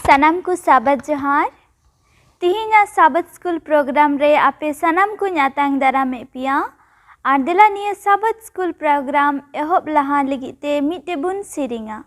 सनाम को साबत जोहार तिहिना साबत स्कूल प्रोग्राम रे आपे सनाम को ᱧᱟᱛᱟᱝ दारामे पिया और दिला निया साबत स्कूल प्रोग्राम एहब लहा लगिते मिटे बुन सिरिंगा।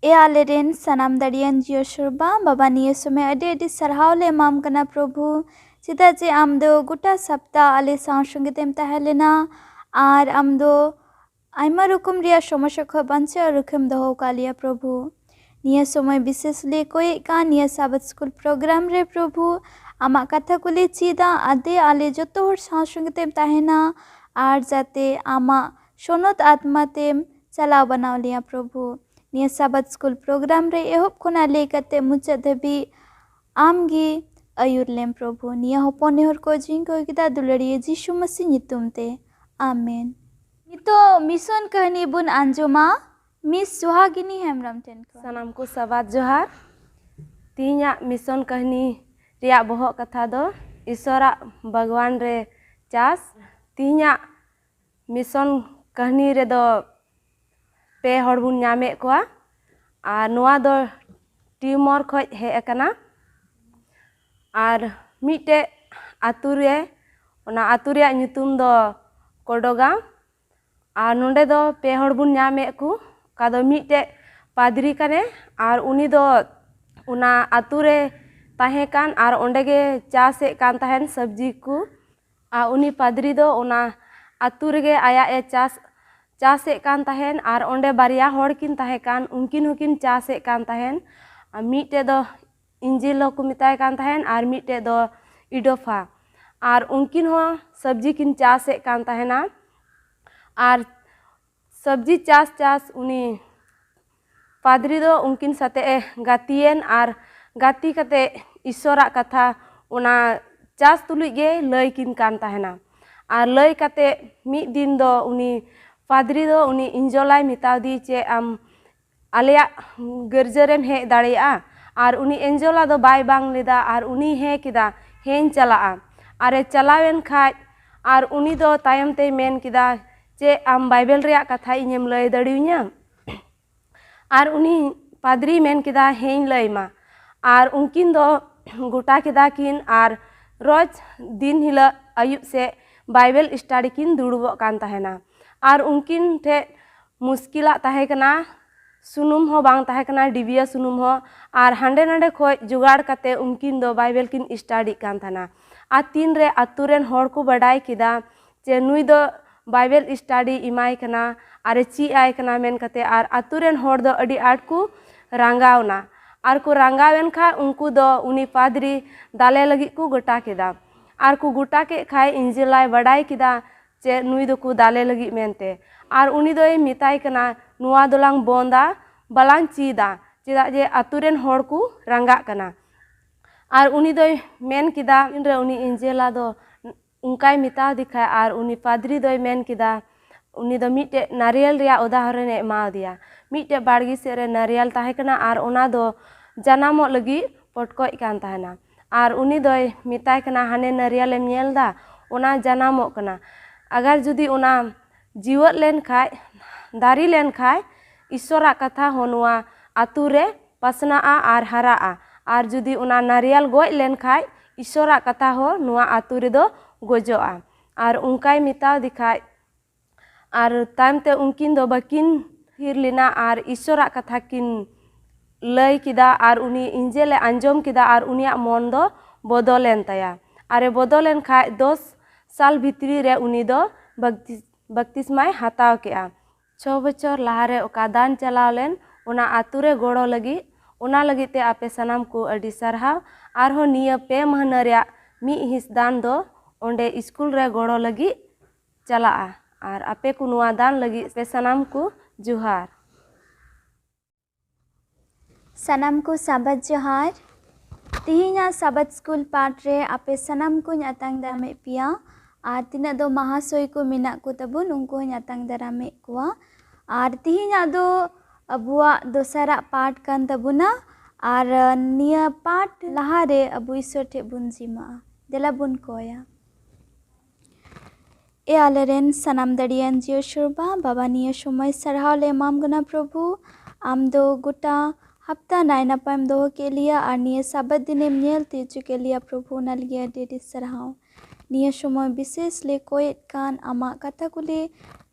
ए आलेरेन सनाम दाड़ियान जियो शोरबा बाबा निये समय अडे अडे सरहाव ले माम कना प्रभु चिता जे आम दो गोटा सप्ताह आले साव संगे तेम तहलेना आर आम दो आयमा रकम रिया समस्या खो बांचे और रकम दहो कालिया प्रभु निये समय विशेष ले कोई का निये साबत स्कूल प्रोग्राम रे प्रभु आमा कथा को ले चीदा आदे आले जतो हर साव संगे तेम तहना आर जाते आमा सोनत आत्मा तेम चलाव बनाव लिया प्रभु निया साबत स्कूल प्रोग्राम रे एहब खोना ले कते मुचा धबी आमगी अयुर लेम प्रभु निया हपन नेहर को जिंग को किता दुलड़िए जीशु मसीह नितुम ते आमेन। नितो मिशन कहानी बुन आंजोमा मिस सुहागिनी हेमरम टेन को सनाम को साबात जोहार तीना मिशन कहानी रिया बहो कथा दो ईश्वरा भगवान रे चास तीना मिशन कहानी रे दो पे हड़ बुन नामे कोआ आर नोआ दो टिमोर खoj हे एकना आर मिटे आतु रे ओना आतु रे ᱧᱩᱛᱩᱢ दो कोडोगा आर नोंडे दो पे हड़ बुन नामे को का दो मिटे पादरी कने आर उनी दो ओना आतु रे ताहे कान आर ओंडे गे चासे कान ताहेन सब्जी को आ उनी पादरी दो ओना आतु रे गे आया ए चासे कान ताहेन आर ओंडे बारिया हड़ किन ताहे कान उनकिन हुकिन चासे कान ताहेन मिटे दो इंजिल को मिताय कान ताहेन आर मिटे दो इडोफा आर उनकिन हो सब्जी किन चासे कान ताहेना आर सब्जी चास उनी पादरी दो उनकिन साथे गातियन आर गाती कते ईश्वरा कथा ओना चास तुलुई गे लय किन कान ताहेना आर लय कते मिद दिन दो उनी पादरी दो उनी इंजोलाई मितादी चे आम आलिया गर्जरेम हे दाड़िया आर उनी एंजोला दो बाय बांग लेदा आर उनी हे किदा हेन चला आरे चलावेन खाज आर उनी दो तायम ते मेन किदा चे आम बाइबल रे कथा इनेम लय दड़िया और उनी पादरी मेन किदा हेन लयमा और उनकिन दो गोटा किदा किन और रोज दिन हिला अयुब से बाइबल स्टडी किन दुड़ुबो कान तहेना और उनकिन ठे मुश्किला तहे कना सुनुम हो बांग तहे कना डिबिया सुनुम हो और हांडे नांडे खोय जुगाड़ कते उनकिन दो बाइबल किन स्टडी कान तहना आ तीन रे अतुरेन होड़ को बड़ाई किदा चे नुई दो बाइबल स्टडी इमाय कना और ची आय कना मेन कते और अतुरेन होड़ दो अडी आट को रंगावना और को रंगावेन खा उनको दो उनी पादरी दाले लगी को गोटा किदा और को गोटा के खाए इंजिलाय बड़ाई किदा चे नुई दो को दाले लगी मेनते और उनी दो मिताई कना नुआ दोलांग बोंदा बलांग चीदा चेदा जे अतुरेन होड़ को रंगा कना और उनी दो मेन किदा इनरे उनी इंजेला दो उनकाय मिता दिखा और उनी पादरी दो मेन किदा उनी दो मिटे नारियल रिया उदाहरण एमा दिया मिटे बाड़गी से रे नारियल ताहे कना और उना दो जनामो लगी पटकोय कान ताहेना और उनी दो मिताय कना हाने नारियल एम नेलदा उना जनामो कना अगर जुदी उना जीवत लेन खाय दारी लेन खाय ईश्वरा कथा होनुआ आतु रे पसनाआ और हराआ और जुदी उना नारियल गोय लेन खाय ईश्वरा कथा हो नुआ आतु रे दो गोजोआ और उनकाय मिता दिखाय और तायम ते उनकिन दो बकिन हिर लिना और ईश्वरा कथा किन लय किदा और उनी इंजेले अंजम किदा और उनिया मन दो बदलेन ताया और बदलेन खाय 10 साल भितरी रे उनी दो बक्तिस्माय हताव केआ 6 बछर लहारे ओका दान चलाव लेन उना आतु रे गोड़ो लगी उना लगी ते आपे सनाम को अडी सरहाव और हो निया पे महना रे मी हिस दान दो ओंडे स्कूल रे गोड़ो लगी चला और आपे को नुआ दान लगी पे सनाम को जुहार सनाम को साबत जोहार तिहिना साबत स्कूल पाठ रे आपे सनाम को अतांग दामे पिया और तीना दो महाशय को मिना को तबुन उनको अतांग दारामे कुआ और तिहिना दो अबुआ दोसरा पाठ कान तबुना और निया पाठ लहारे अबु ईश्वर ठे बुन जिमा देला बुन कोया ए आलेरेन सनाम दड़ियान जियो शुरबा बाबा निया समय सरहाव ले माम गुना प्रभु आम दो गोटा हफ्ता नाइना पाम दो के लिया और निया साबत दिने नेल तीचु के लिया प्रभु नल गया डेडी सरहाव निया समय विशेष ले कोय कान आमा कथा कुले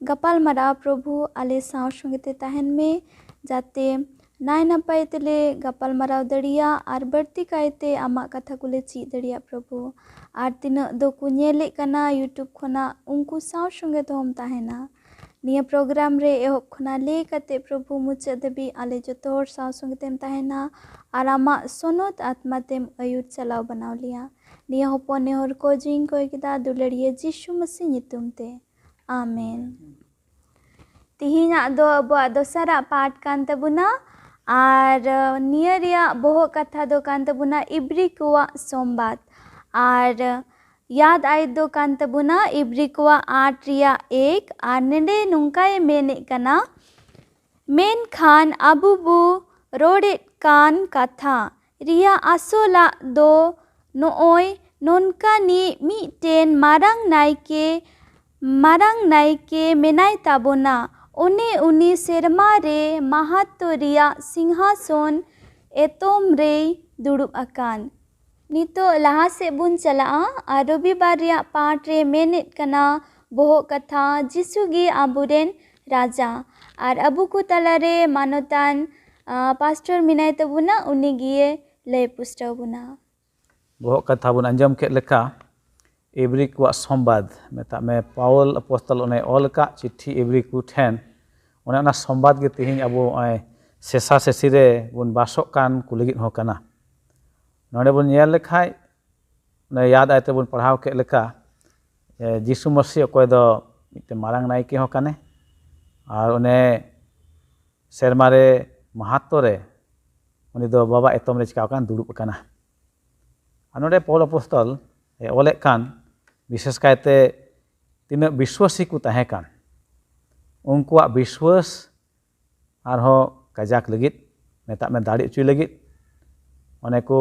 गपाल मरा प्रभु आले साव संगते तहन में जाते नाय नपाय तेले गपाल मराव दड़िया और बढ़ती कायते आमा कथा कुले ची दड़िया प्रभु और तीन दो को नेले कना यूट्यूब खना उनको साव संगे तो हम तहना निया प्रोग्राम रे एहब खना ले कते प्रभु मुचे दबी आले जो तोर साव संगे तेम तहना और आमा सोनोत आत्मा तेम अयुर चलाव बनाव लिया निया होपने हर को जिंग को किदा दुलड़िए जिसु मसीह नितुम ते आमेन तिहिना दो अबुआ दोसरा पाठ कान तबुना और निया रिया बोहो कथा दो कान तबुना इब्री कुआ सोमबात और याद आय दो कान तबुना इब्री कुआ 8 रिया 1 और नेडे नुंकाय मेने कना मेन खान अबुबु रोडे कान कथा रिया आसोला दो नोय नोनका नी मिटेन मारांग नायके मेनाय ताबोना उनी उनी सेरमा रे महातो रिया सिंहासन एतोम रे दुड़ुब अकान नितो लहा से बुन चला और रविवार रिया पाठ रे मेनेट कना बोहो कथा जिसुगी आबुरेन राजा और अबु को तलारे मानोतान पास्टर मिनाय तबुना उनी गिए लय पुस्टव बुना बोहो कथा बुन अंजम के लेका इब्री को संवाद मेता में पावल अपोस्तल उन्हें ऑल का चिट्ठी इब्री को ठेन उन्हें संवाद के तिहिन अब सेसा सेसी रे बुन बासक कान को लगित हो कना नोडे बुन नेल लेखाय ने याद आयते बुन पढ़ाव के लेका जिसु मसीह अकोय दो मिटे मारांग नायके हो कने और उन्हें सेरमा रे महात्तो रे उनी दो बाबा एतम रे चिकाव कान दुड़ुब कना नोडे पौल अपोस्तल ओले कान विशेष कायते तीन विश्वासी को तहे कान उनकुआ विश्वास आरहो कजाक लगित मेता में दाड़ी चुई लगित ओने को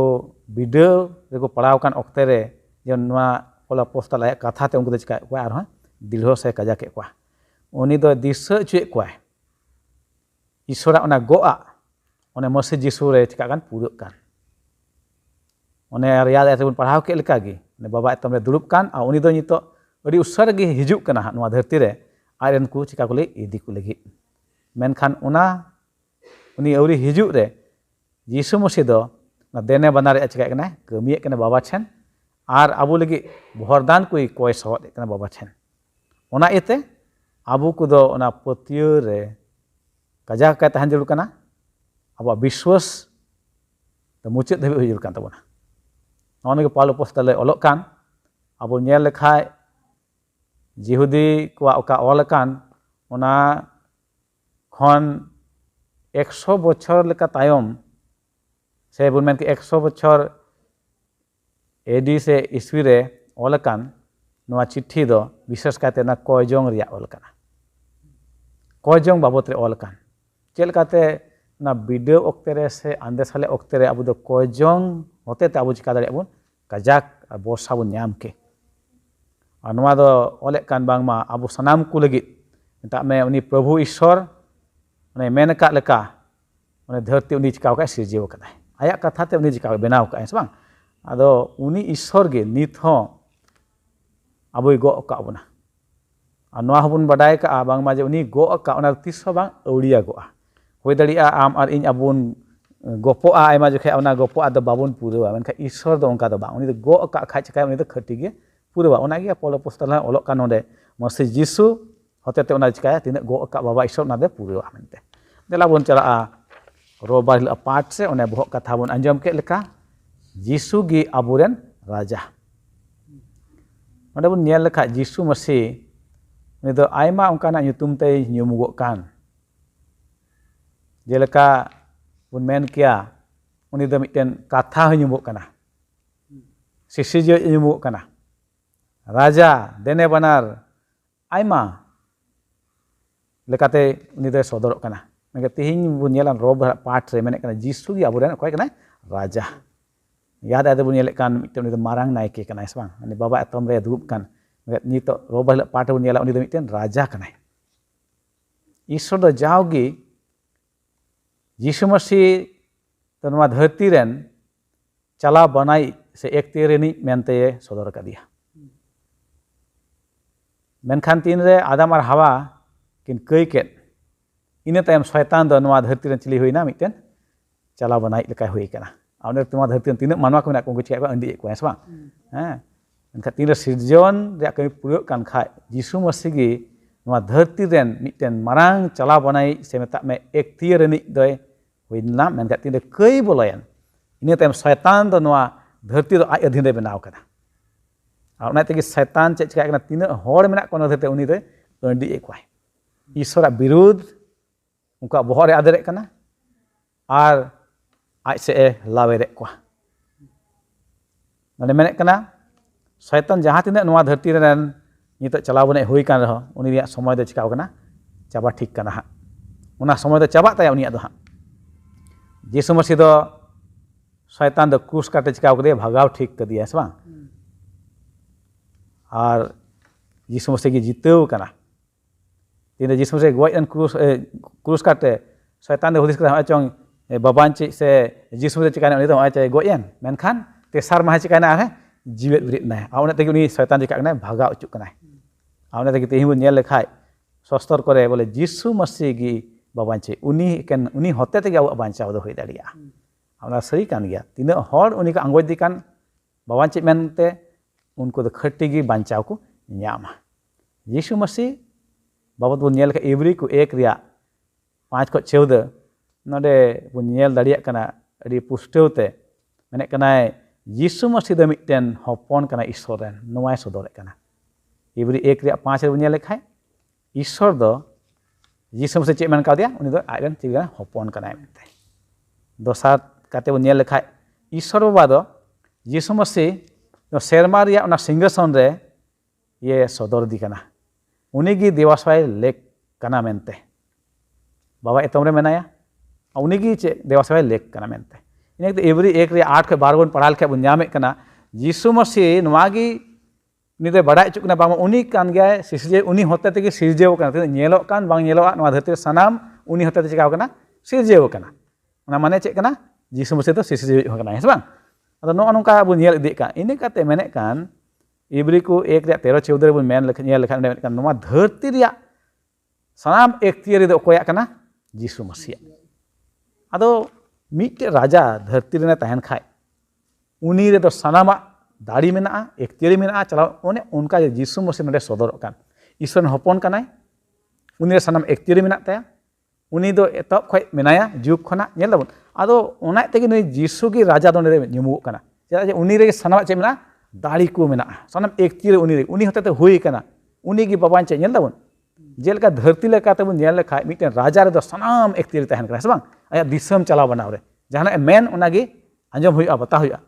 वीडियो रेको पढ़ाव कान ऑक्ते रे जे नोआ पौल अपोस्तल आया कथा ते उनको चिका को आरहो दिलहो से कजाके को उनी दो दिशा चुए कोय ईश्वरा ओना गोआ ओने मसीह जीसु रे चिका कान पूरा कान ओने याद आते बन पढ़ाव के लेका गे ने बाबा एतम रे दुरुब कान आ उनी दो नितो अड़ी उसर गे हिजुक कना हा नोआ धरती रे आरेन को चिका कोले इदी को लगी मेनखान ओना उनी अवरी हिजुक रे जीसु मसीह दो ना देने बना रे चिका कना कमिए कना बाबा छन आर आबो लगी भरदान कोई कोय सवत कना बाबा छन ओना एते आबो को दो ओना पतियो रे कजा का तहन जरूर कना अब विश्वास तो मुचाद धाबी हुई जरूर तबना नॉन पाल पोस्टल ऑलोक कान अब नेल लेखाय जिहुदी को ओका ऑल कान ओना खन 100 बछर लेका तायम से बुन मेन के 100 बछर एडी से ईस्वी रे ऑल कान नोआ चिट्ठी दो विशेष काते ना कयजोंग रिया ऑल काना कयजोंग बाबत रे ऑल कान चेल काते ना वीडियो ओक्ते रे से आंदे साले ओक्ते रे अबु दो कयजोंग होते ते अबु चिका दाड़े अबुन काजाक बसा बुन न्याम के और नोआ दो ऑले कान बांगमा अबु सनाम को लगी ता में उनी प्रभु ईश्वर ने मेन का लेका उनी धरती उनी चिका का सिरजेव कदा आया कथा ते उनी चिका बनाव का है बांग आदो उनी ईश्वर गे नित हो अबुई गो का बना और नोआ हबुन बडाय का बांगमा जे उनी गो का ओना तिस बांग औड़िया गोआ होय दड़िया आम और इन अबुन गोपोआ आयमा जखे ओना गोपोआ दो बाबुन पूरा मेनखा ईश्वर दो उनका दो बांग उनी दो गो का खाय चिका उनी दो खटी गे पूरा ओना गे पोलो पोस्टल ओलोक का नोडे मसीह जीसु होते ते ओना चिका तिना गो का बाबा ईश्वर ना दे पूरा मेनते देला बुन चला रोबार पाठ से ओने बहक कथा बुन अंजम के लेका जीसु गी अबुरेन राजा ओंडे बुन नेल लेखा जीसु मसीह उनी दो आयमा उनकाना nyutum ते nyumugo kan जेलेका बुन मेन किया उनी दो मिटन कथा nyumuk kana सिसिजो nyumuk kana राजा देने बनार आयमा लेकाते उनी दो सदरक kana मेके तिहिन बुन नेलान रोब पाठ रे मेने kana जीसु गी अबुरेन अकय kana राजा याद आदे बुन नेले kan मिटन उनी दो मारांग नायके kana इसबां अनि बाबा एतम रे दुरुब kan नितो रोब पाठ बुन नेला उनी दो मिटन राजा kana ईश्वर दो जाओगी जीसु मसीह तो नवा धरती रेन चला बनाई से एक तेरेनी मेनते सदर का दिया मेनखान तीन रे आदम और हवा किन कई के इन तायम शैतान दो नवा धरती रेन चिली हुईना मिटन चला बनाई लेका हुई कना आउने तुमा धरती रेन तीन मानवा को मेना को चिका को अंडी को हेसबा हैं मेनखा तीन रे सिरजन रे कई पुरो कान खाय जीसु मसीह गी नवा धरती रेन मिटन मारांग चला बनाई से मेता में एक तेरेनी दोय हुईना मेनखा तीन रे कई बोलायन इन तायम शैतान दो नवा धरती दो आज अधीन रे बनाव कना और ना तेगी शैतान चे चिका कना तीन होड़ मेना को धरती उनी दे अंडी एकवाय ईश्वरा विरुद्ध उनका बहरे आदरे कना और आज से लावेरे को माने मेने कना शैतान जहाँ तीन नवा धरती रेन नितो चलाव बने हुई कान रहो उनी रिया समय दो चिकाव कना चाबा ठीक कना हा उना समय दो चाबा ताया उनी दो हा जीसु मसीह दो शैतान दो क्रूस काटे चिकाव कदे भगाव ठीक कर दिया है बा और जीसु मसीह की जीतेव कना तीन जीसु मसीह गोयन क्रूस काटे शैतान दो हुदिस करा चोंग बाबान चे से जीसु मसीह चिकाना उनी दो आचे गोयन मेनखान तेसार माह चिकाना है जीवित ब्रित ना आउने तेगी उनी शैतान चिका कना भगाव उचुक कना आउने तेगी तेहि बुन नेल लेखाय सस्तर करे बोले जीसु मसीह की बाबान चे उनी होते तेगी अब बांचाव दो होई दाड़िया आउना सही कान गया तीन हर उनी का अंगोज दिकान बाबान चे मेनते उनको दो खट्टी की बांचाव को न्यामा यीशु मसीह बाबत बुन नेल का इब्री को एक रिया 5 को 14 नोडे बुन नेल दाड़िया कना अडी पुष्टवते मेने कना यीशु मसीह दो मिटन हपन कना ईश्वर रेन नोवाय सदरे कना इब्री 1 रिया 5 रे बुन नेल लेखाय ईश्वर दो यीशु मसीह चे मेन का दिया उनी दो आयरन चिगा हपन कना मेनते दोसार काते बुन नेल लेखाय ईश्वर बाबा दो यीशु मसीह सेरमा रिया उना सिंहासन रे ये सदर दी कना उनी गी देवासवाय लेक कना मेनते बाबा एतम रे मेनाया उनी गी चे देवासवाय लेक कना मेनते इने तो एवरी 1 रे 8 के 12 बन पढ़ाल के बुन न्यामे कना यीशु मसीह नवागी उनी दो बाड़ा चुकना बांग उनी कान गया सिरजे उनी होते ते सिरजेव कना ते नेलो कान बांग नेलो नवा धरती सनाम उनी होते ते चिकाव कना सिरजेव कना ओना माने चेक कना जीसु मसीह तो सिरजेव कना है बांग अदो नो नोंका बु नेल इदि का इने काते मेने कान इब्री को 1:13-14 बु मेन नेल लेखान मेने कान नवा धरती रिया सनाम एक्तियारी दो कोया कना जीसु मसीह अदो मिटे राजा धरती रे तहन खाय उनी रे दो सनामा दाड़ी में एक्तियारी में चलाव ओने उनका जीसु मसीह नडे सदर कान ईश्वर हपन कनाय उनी सनाम एक्तियारी में ताया उनी दो एतब खय मेनाया जुग खना नेल दाबन आदो ओना तेगे नई जीसु की राजा दो नडे ᱧᱩᱢᱩᱜ कना चेदा जे उनी रे सनाम चे मेना दाड़ी को मेना सनाम एक्तियारी उनी होते ते हुई कना उनी की बाबान चे नेल दाबन जेलका धरती लेका ते बन नेल लेखा मिटे राजा रे दो सनाम एक्तियारी तहन कना से बांग आया दिसम चलाव बनाव रे जहाना मेन ओनागी आंजम हुआ बता हुआ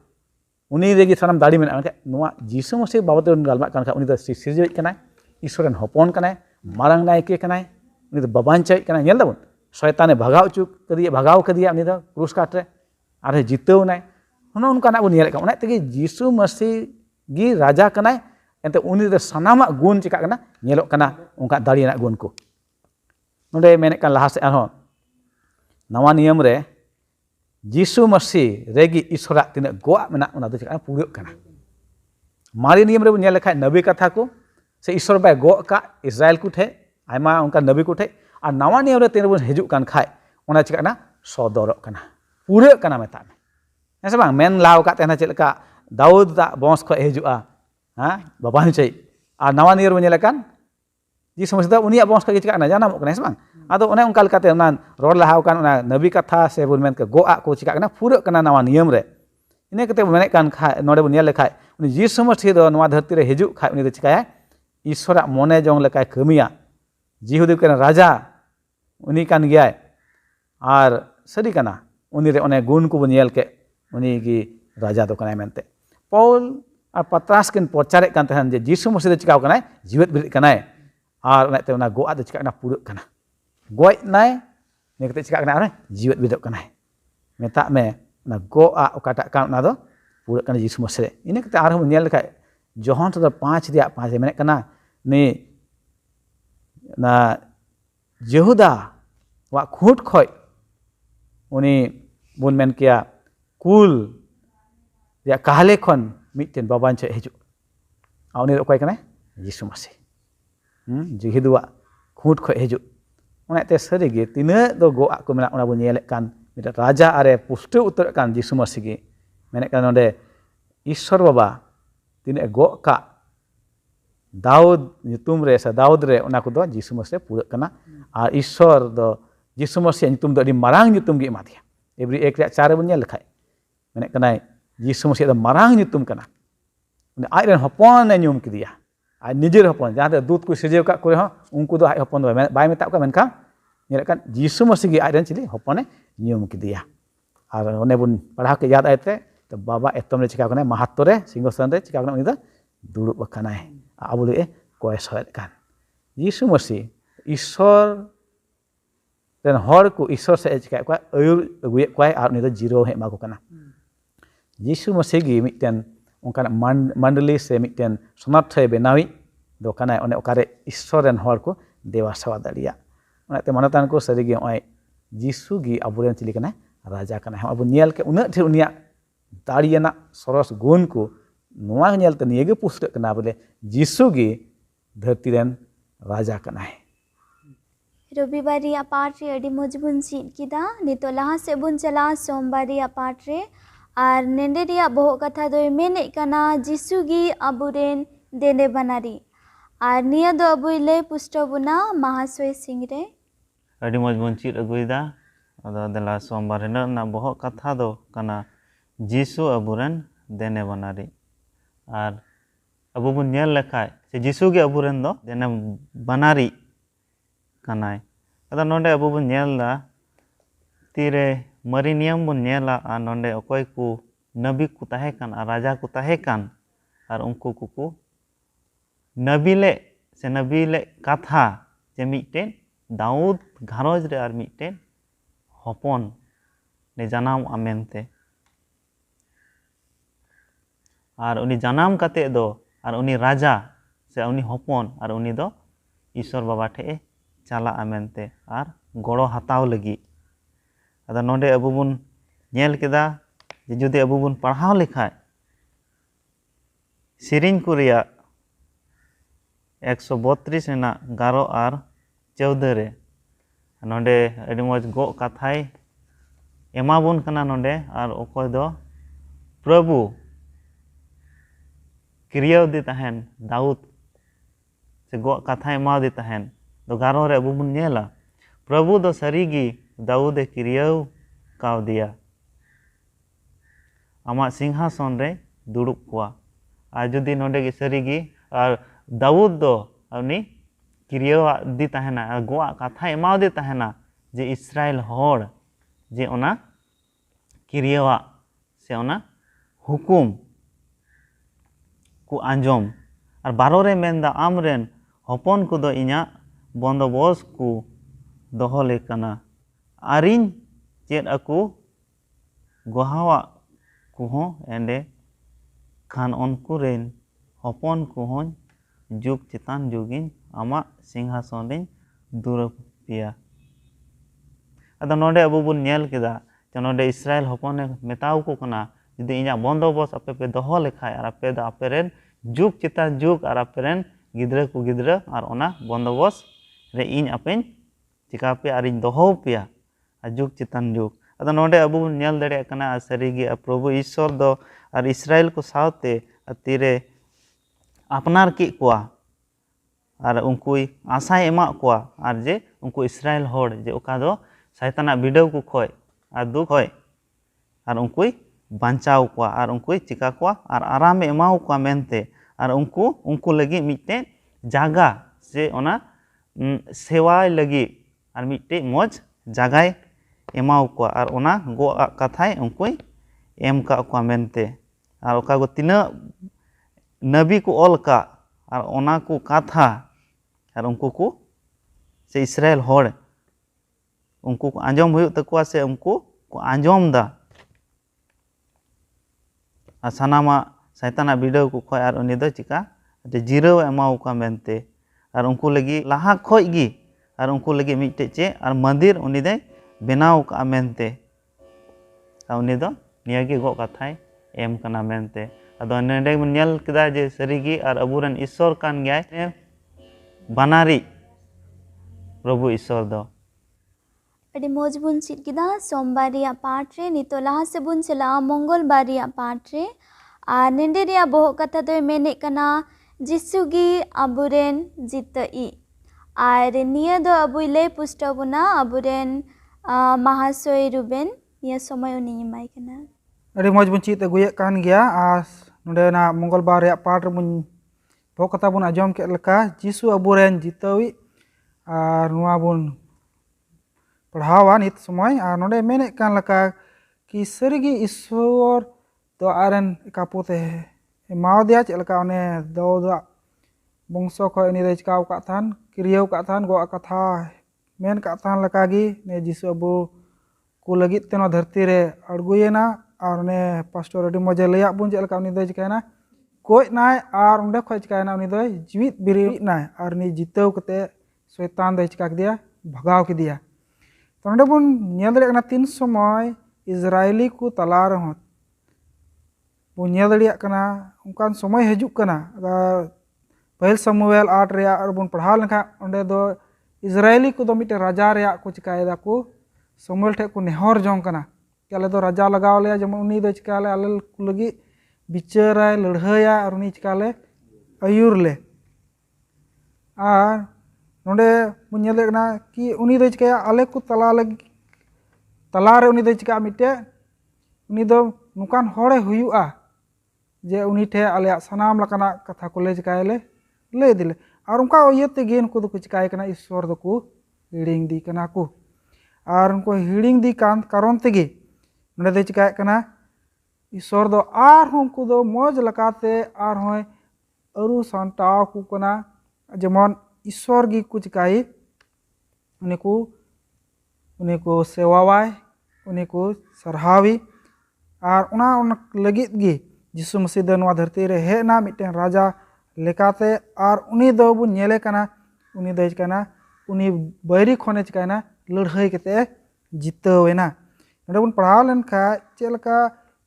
उनी रेगी सनाम दाड़ी में नुआ जीसु मसीह बाबत गलमा कान उनी दो सिरजे कनाय ईश्वरन हपन कनाय मारंग नायके कनाय उनी दो बाबांचाई कनाय नेल दाबन शयताने भगाव चुक कदिया भगाव कदिया उनी दो क्रूस काट रे आरे जितेव नाय उनो उनकाना बन नेल का उना तेगे जीसु मसीह गी राजा कनाय एंते उनी दो सनामा गुण चिका कना नेलो कना उनका दाड़ी ना गुण को नोडे मेने कान लहा से आरो नवा नियम रे जीसु मसीह रेगी ईश्वरा तीना गोआ मेना उना दो चिका पूरे कना मारी नियम रे नेल लेखा नबी कथा को से ईश्वर बाय गो का इस्राएल को ठे आयमा उनका नबी को ठे और नवा नियम रे तीन बन हिजु कान खाय उना चिका ना सदर कना पूरे कना मेता में ऐसे बांग मेन लाव का तेना चेलका दाऊद दा वंश खय हिजुआ हां बाबान चई और नवा नियम रे नेल कान जीसु मसीह उनिया वंश का चिका ना जाना कना से बांग आदो ओने उनका लकाते ओना रोड लहाव कान ओना नबी कथा से बुन मेन के गोआ को चिका कना पूरे कना नवा नियम रे इने कते मेने कान खा नोडे बुन नेल लेखाय उनी जीसु मसीह दो नवा धरती रे हिजु खाय उनी दो चिकाया ईश्वरा मने जंग लेखाय कमिया जीहुदी कना राजा उनी कान गयाय और सरी कना उनी रे ओने गुण को बुन नेल के उनी की राजा दो कनाय मेनते पौल और पतरस किन प्रचारे कान तहन जे जीसु मसीह दो चिकाव कनाय जीवित बिरित कनाय और ओने ते ओना गोआ दो चिका कना पूरे कना गोय नाय ने कते चिका कना जीवित बिदक कनाय मेता में ना गोआ ओकाटा कान ना दो पूरे कना जीसु मसीह इने कते आर हम नेल लेखा जोहन तो 5 दिया 5 मेने कना ने ना यहूदा वा खूट खय उनी बुन मेन किया कुल या कहले खन मिटेन बाबान चे हिजु उनी ओकाय कना जीसु मसीह जिहिदुआ खूट खय हिजु उनाते सरीगे तीना दो गोआ को मेना उना बुन नेले कान मिटा राजा आरे पुष्टि उत्तर कान जीसु मसीह गे मेने कान नोडे ईश्वर बाबा तीना गो का दाऊद nyutum रे से दाऊद रे उना को दो जीसु मसीह पूरा कना और ईश्वर दो जीसु मसीह nyutum दो दी मारांग nyutum गे एमादिया एवरी 1:4 बन नेल लेखाय मेने कना जीसु मसीह दो मारांग nyutum कना उनी आज रेन हपन ᱧᱩᱢ किदिया आ निजेर हपन जहां दूध को सिरजेव का कोई हो उनको दो आज हपन दो बाय मेता का मेनका नेल कान जीसु मसीह गे आज रेन चिली हपने ᱧᱩᱢ किदिया और ओने बुन पढ़ा के याद आयते तो बाबा एतम रे चिका कना महत्व रे सिंहासन रे चिका कना उनी दो दुड़ुब कनाय आबो ले कोय सय कान जीसु मसीह ईश्वर रेन हर को ईश्वर से चिका को आयुर अगुए कोय और उनी दो जीरो हे मा को कना जीसु मसीह गे मिटेन उनका मंडली से मिटेन सनत बेनावी दो कनाय ओने ओकारे ईश्वर रेन हर को देवा सेवा दाड़िया ओनाते मनतान को सरीगे ओय जीसु गी अबुरेन चिली कना राजा कना हम अब नेल के उना ठे उनिया दाड़ियाना सरस गुण को नुआ नेलते नियगे पुष्ट कना बोले जीसु गी धरती रेन राजा कना है रविवारी पाठ रे अडी मजबून चीज किदा नितो लहा से बुन चला सोमवारी पाठ रे और नेंडे रिया बहु कथा दो मेने कना जीसु गी अबुरेन देने बनारी और निया दो अबुई ले पुष्ट बुना महासोय सिंह रे अडी मजबून चीज अगुइदा अदो देला सोमवार हिना ना बहु कथा दो कना जीसु अबुरेन देने बनारी और अबु बुन नेल लेखाय से जीसु गे अबुरेन दो देने बनारी कनाय अदो नोंडे अबु बुन नेलदा तीरे मरी नियम बुन नेला और नोंडे अकोय को नबी को ताहे कान और राजा को ताहे कान और उनको को नबीले से नबीले कथा जे मिटेन दाऊद घारोज रे और मिटेन हपन ने जनाम आमेनते और उनी जनाम कते दो और उनी राजा से उनी हपन और उनी दो ईश्वर बाबा ठे चला मेनते और गड़ो हताव लगी अदा नोडे अबो बुन नेल केदा जे जुदि अबो बुन पढ़ाव लेखाय सेरिंग को रिया 132 रेना 11 और 14 रे नोडे अडी मज गो कथाय एमा बुन कना नोडे और ओकोय दो प्रभु क्रियाव दी तहन दाऊद से गो कथा एमा दी तहन तो 11 रे अबो बुन नेला प्रभु दो सरीगी दाऊदे क्रियाव काव दिया आमा सिंहासन रे दुड़ुब कुआ और जुदी नोडे गे सरीगी और दाऊद दो उनी क्रियाव दी तहना और गो कथा एमा दी तहना जे इस्राएल होड़ जे ओना क्रियाव से ओना हुकुम को आंजम और 12 रे मेनदा आमरेन हपन को दो इना बंदोबस्त को दोहो लेकना आरिन चेद अकु गोहावा कुहो एंडे खान उनको रेन हपन को जुग चितान जुगिन आमा सिंहासन रेन दुरपिया अदा नोडे अबो बुन नेल केदा च नोडे इस्राएल हपन मेताव को कना जुदी इना बंदोबस्त आपे पे दोहो लेखाय और आपे द आपे रेन जुग चितान जुग और आपे रेन गिद्रा को गिद्रा और ओना बंदोबस्त रे इन आपेन चिका पे और इन दोहो पिया और जुग चितान जुग अदा नोडे अबो बुन नेल दड़े कना सरीगे प्रभु ईश्वर दो और इस्राएल को सावते तीरे अपनार की कुआ और उनको आशा एमा कुआ और जे उनको इस्राएल होड़ जे ओका दो शैताना बिडव को खोय और दुख होय और उनको बांचाव कुआ और उनको चिका कुआ और आराम एमाव कुआ मेनते और उनको लगी मिट्टे जागा से ओना सेवाय लगी और मिट्टे मौज जागाय एमाव कुआ और ओना गो कथाय उनको एम का कुआ मेनते और ओका गो तीना नबी को ऑल का और ओना को कथा और उनको को से इस्राएल होड़ उनको को आंजम हुई तकुआ से उनको को आंजम दा और सानामा शैताना बिडव को खोय और उनी दो चिका जिराव एमाव का मेनते और उनको लगी लाहा खोय गी और उनको लगी मिट्टे चे और मंदिर उनी दे बनाव का मेनते और उनी दो नियागी गो कथाय एम कना मेनते अदो नेडे नेल केदा जे सरीगी और अबुरन ईश्वर कान गयाय बनारी प्रभु ईश्वर दो अड़ी मोज बुन चीज किदा सोमवार रिया पाठ रे नितो लाहा से बुन चला मंगलवार रिया पाठ रे आ नेंडे रिया बोह कथा दो मेने कना जिसुगी अबुरेन जितई आर निया दो अबुई ले पुष्टो बुना अबुरेन महासोय रुबेन निया समय उनी एमाय कना अड़ी मज बुन चीत अगुए कान गया आ नोडे ना मंगलवार रे पाठ रे बुन बोह कथा बुन आजम के लका जिसु अबुरेन जितई और नुआ बुन पढ़ावा नित समय और नोडे मेने कान लका कि सरीगी ईश्वर तो आरन कापोते एमाव दिया चेक लका ओने दाऊद बंशो खो इनी दे चिकाव का थान क्रियाव का थान गो कथा मेन का थान लका गी ने जिसु अबु को लगित तेनो धरती रे अड़गुयेना और ने पास्टर अडी मजे लया बुन चेक लका उनी दे चिकायना कोई नाय और उंडे खो चिकायना उनी दे जीवित बिरी नाय और नि जितव कते शैतान दे चिका दिया भगाव के दिया तो नोडे बुन नेल दड़े कना तीन समय इजरायली को तला रहो बुन नेल दड़े कना उनकान समय हजुक कना पहल समूएल 8 रे और बुन पढ़ा लेखा ओंडे दो इजरायली को दो मिटे राजा रे को चिकायदा को समूएल ठे को नेहर जों कना कि आले दो राजा लगाव ले जेमन उनी दो चिकाले आले को लगी बिचाराय लड़हया और उनी चिकाले अयुर ले और नोडे बुन नेल कना कि उनी दो चिकाया आले को तला लगी तला रे उनी दो चिका मिटे उनी दो नुकान होड़े हुयुआ जे उनी ठे आले सनाम लकना कथा को ले चिकायले ले दिले और उनका इयते गे उनको दो चिकाय कना ईश्वर दो को हिडिंग दी कना को और उनको हिडिंग दी कान कारण तेगे नोडे दो चिकाय कना ईश्वर दो आर उनको दो मौज लकाते आर होय अरु संटाव को कना जेमन ईश्वर गी को चिकाई उन्हें को सेवावाय उन्हें को सरहावी और उना लगित गी जिसु मसीह दो नवा धरती रे हेना मिटेन राजा लेकाते आर उनी दो बुन नेले कना उनी दो चिकाना उनी बैरी खने चिकाना लड़ाई कते जितवेना नोडे बुन पढ़ाव लेन खा चेलका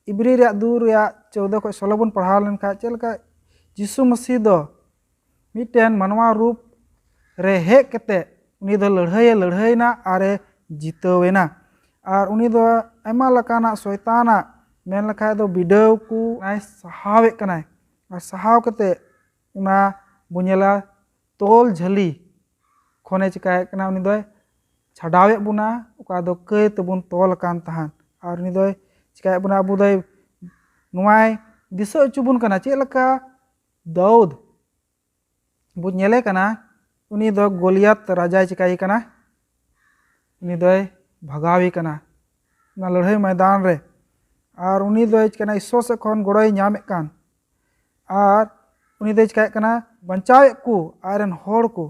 इब्री रे 2 रे 14 को 16 बुन पढ़ाव लेन खा चेलका यीशु मसीह दो मिटेन मानवा रूप रे हे कते उनी दो लड़ाई ना आरे जितवेना और उनी दो आयमा लकाना शैताना मेन लखा दो बिडव को नाय सहावे कनाय और सहाव कते उना बुनेला तोल झली खने चिकाय कना उनी दो छाडावे बुना उका दो कई तबुन तोल कान तहान और उनी दो चिकाय बुना अबु दो नुआय दिसो चुबुन कना चेलका दाऊद बुन नेले कना उनी दो गोलियत राजा चिकाई कना उनी दो भगावी कना ना लड़ाई मैदान रे और उनी दो चिकाना ईश्वर से खन गोड़ाई नामे कान और उनी दो चिकाय कना बंचावे को आरन होड़ को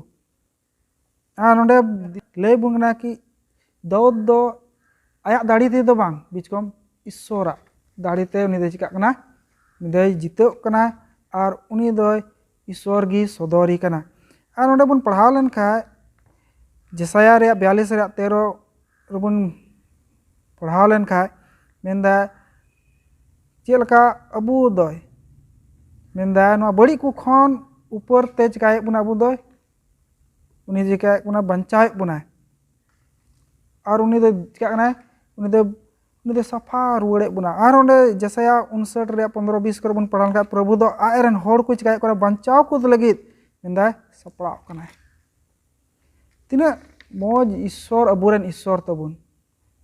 और नोडे लय बुंगना कि दाऊद दो आया दाड़ी ते दो बांग बिचकम ईश्वरा दाड़ी ते उनी दो चिका कना उनी दो जितो कना और उनी दो ईश्वर गी सदरी कना और नोडे बुन पढ़ाव लेन खा जसाया रे 42 रे 13 रुबुन पढ़ाव लेन खा मेंदा चेलका अबू दो मेंदा नो बड़ी को खन ऊपर ते चिकाय बुना अबू दो उनी चिकाय बुना बंचाए बुना और उनी दो चिका कना उनी दो सफा रुवड़े बुना और ओंडे जसाया 59 रे 15-20 कर बुन पढ़ान का प्रभु दो आयरन होड़ को चिकाय करा बंचाव को लगित मेंदा सपड़ाव कना तिना मौज ईश्वर अबुरन ईश्वर तबुन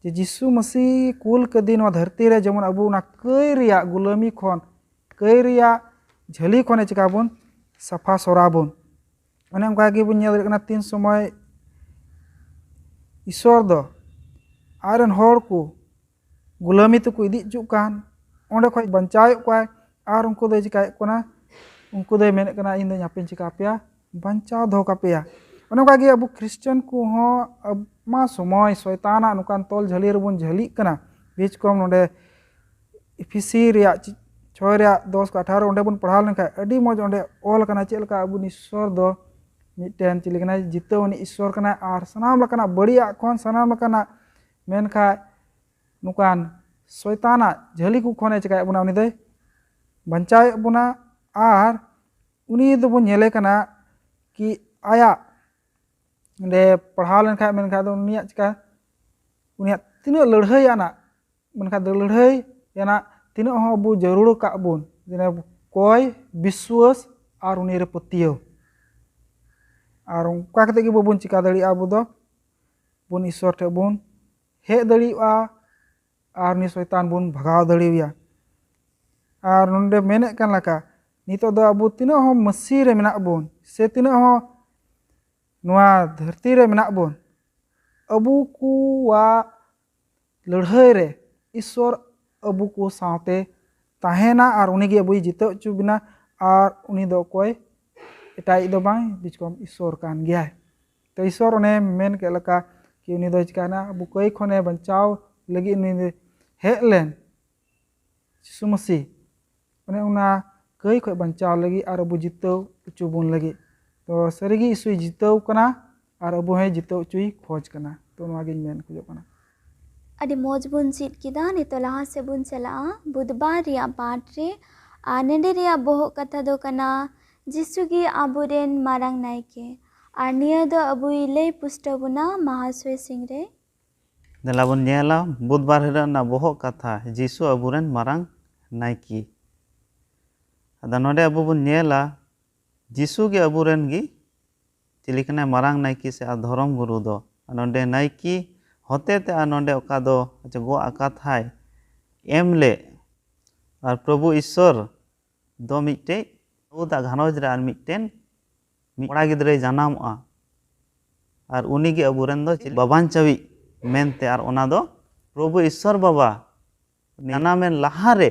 जे यीशु मसीह कुल के दिन व धरती रे जमन अबु ना कई रिया गुलामी खन कई रिया झली खने चिकाबुन सफा सोराबुन अने उनका गे बुन नेल कना 3 समय ईश्वर दो आरन होड़ को गुलामी तो को इदी जुकान ओंडे खय बंचाव को और उनको दो चिकाय कोना उनको दो मेने कना इन दो यापिन चिकापिया बंचाव दो कापिया अने उनका गे अबु क्रिश्चियन को हो मा समय शैताना नुकान तोल झली रे बुन झली कना बीच कम नोडे इफिसी रे 6 रे 10 को 18 ओंडे बुन पढ़ाव लेन खा अडी मौज ओंडे ऑल कना चेलका अबु ईश्वर दो मिटेन चिली कना जितवनी ईश्वर कना और सनाम लकना बढ़िया खन सनाम लकना मेन खा नुकान शैताना झली को खने चिकाय बुना उनी दो बंचाए बुना और उनी दो बुन नेले कना कि आया ने पढ़ाव लेन खा मेन खा दो उनिया चिका उनिया तिना लड़ाई आना मेन खा दो लड़ाई याना तिना हो अबु जरूर का बुन जेना कोई विश्वास और उनी रे पतियो और उनका कते गे बुन चिका दड़ी अबु दो बुन ईश्वर ठे बुन हे दड़ीवा और नि शैतान बुन भगाव दड़ीया और नोंडे मेने कान लका नितो दो अबु तिना हो मसीह रे मेना बुन से तिना हो नुआ धरती रे मेना बुन अबु को वा लड़ाई रे ईश्वर अबु को साथे ताहेना और उनी गे अबु जितो चु बिना और उनी दो कोई एटाई दो बांग बिचकम ईश्वर कान गया तो ईश्वर उन्हें मेन के लका कि उनी दो चिकाना अबु कोई खने बंचाव लगी उनी हेलेन यीशु मसीह उन्हें उना कई खय बंचाव लगी और अबु जितो चु बुन लगी तो सरीगी यीशु जितो कना और अबु हे जितो चुई खोज कना तो नवागे मेन खोजो कना अडी मौज बुन चीत किदा नितो लहा से बुन चला बुधवार रिया पाठ रे नेडे रिया बोह कथा दो कना जिसु की आबुरेन मारंग नायके और निया दो अबु लय पुष्ट बुना महाशय सिंह रे देला बन नेला बुधवार हिरा ना बोह कथा जीसु अबुरेन मारंग नायकी अदा नोडे अबु बन नेला जीसु के अबुरेन गी चिलिकना मारंग नायकी से धर्म गुरु दो नोडे नायकी होते ते नोडे ओका दो गो आकाथाय एमले और प्रभु ईश्वर दो मिटे उदा घानोज रे आर मिटेन कोड़ा गिद्रे जानामआ और उनी गे अबुरेन दो बाबान चवी मेनते और ओना दो प्रभु ईश्वर बाबा जानामेन लहारे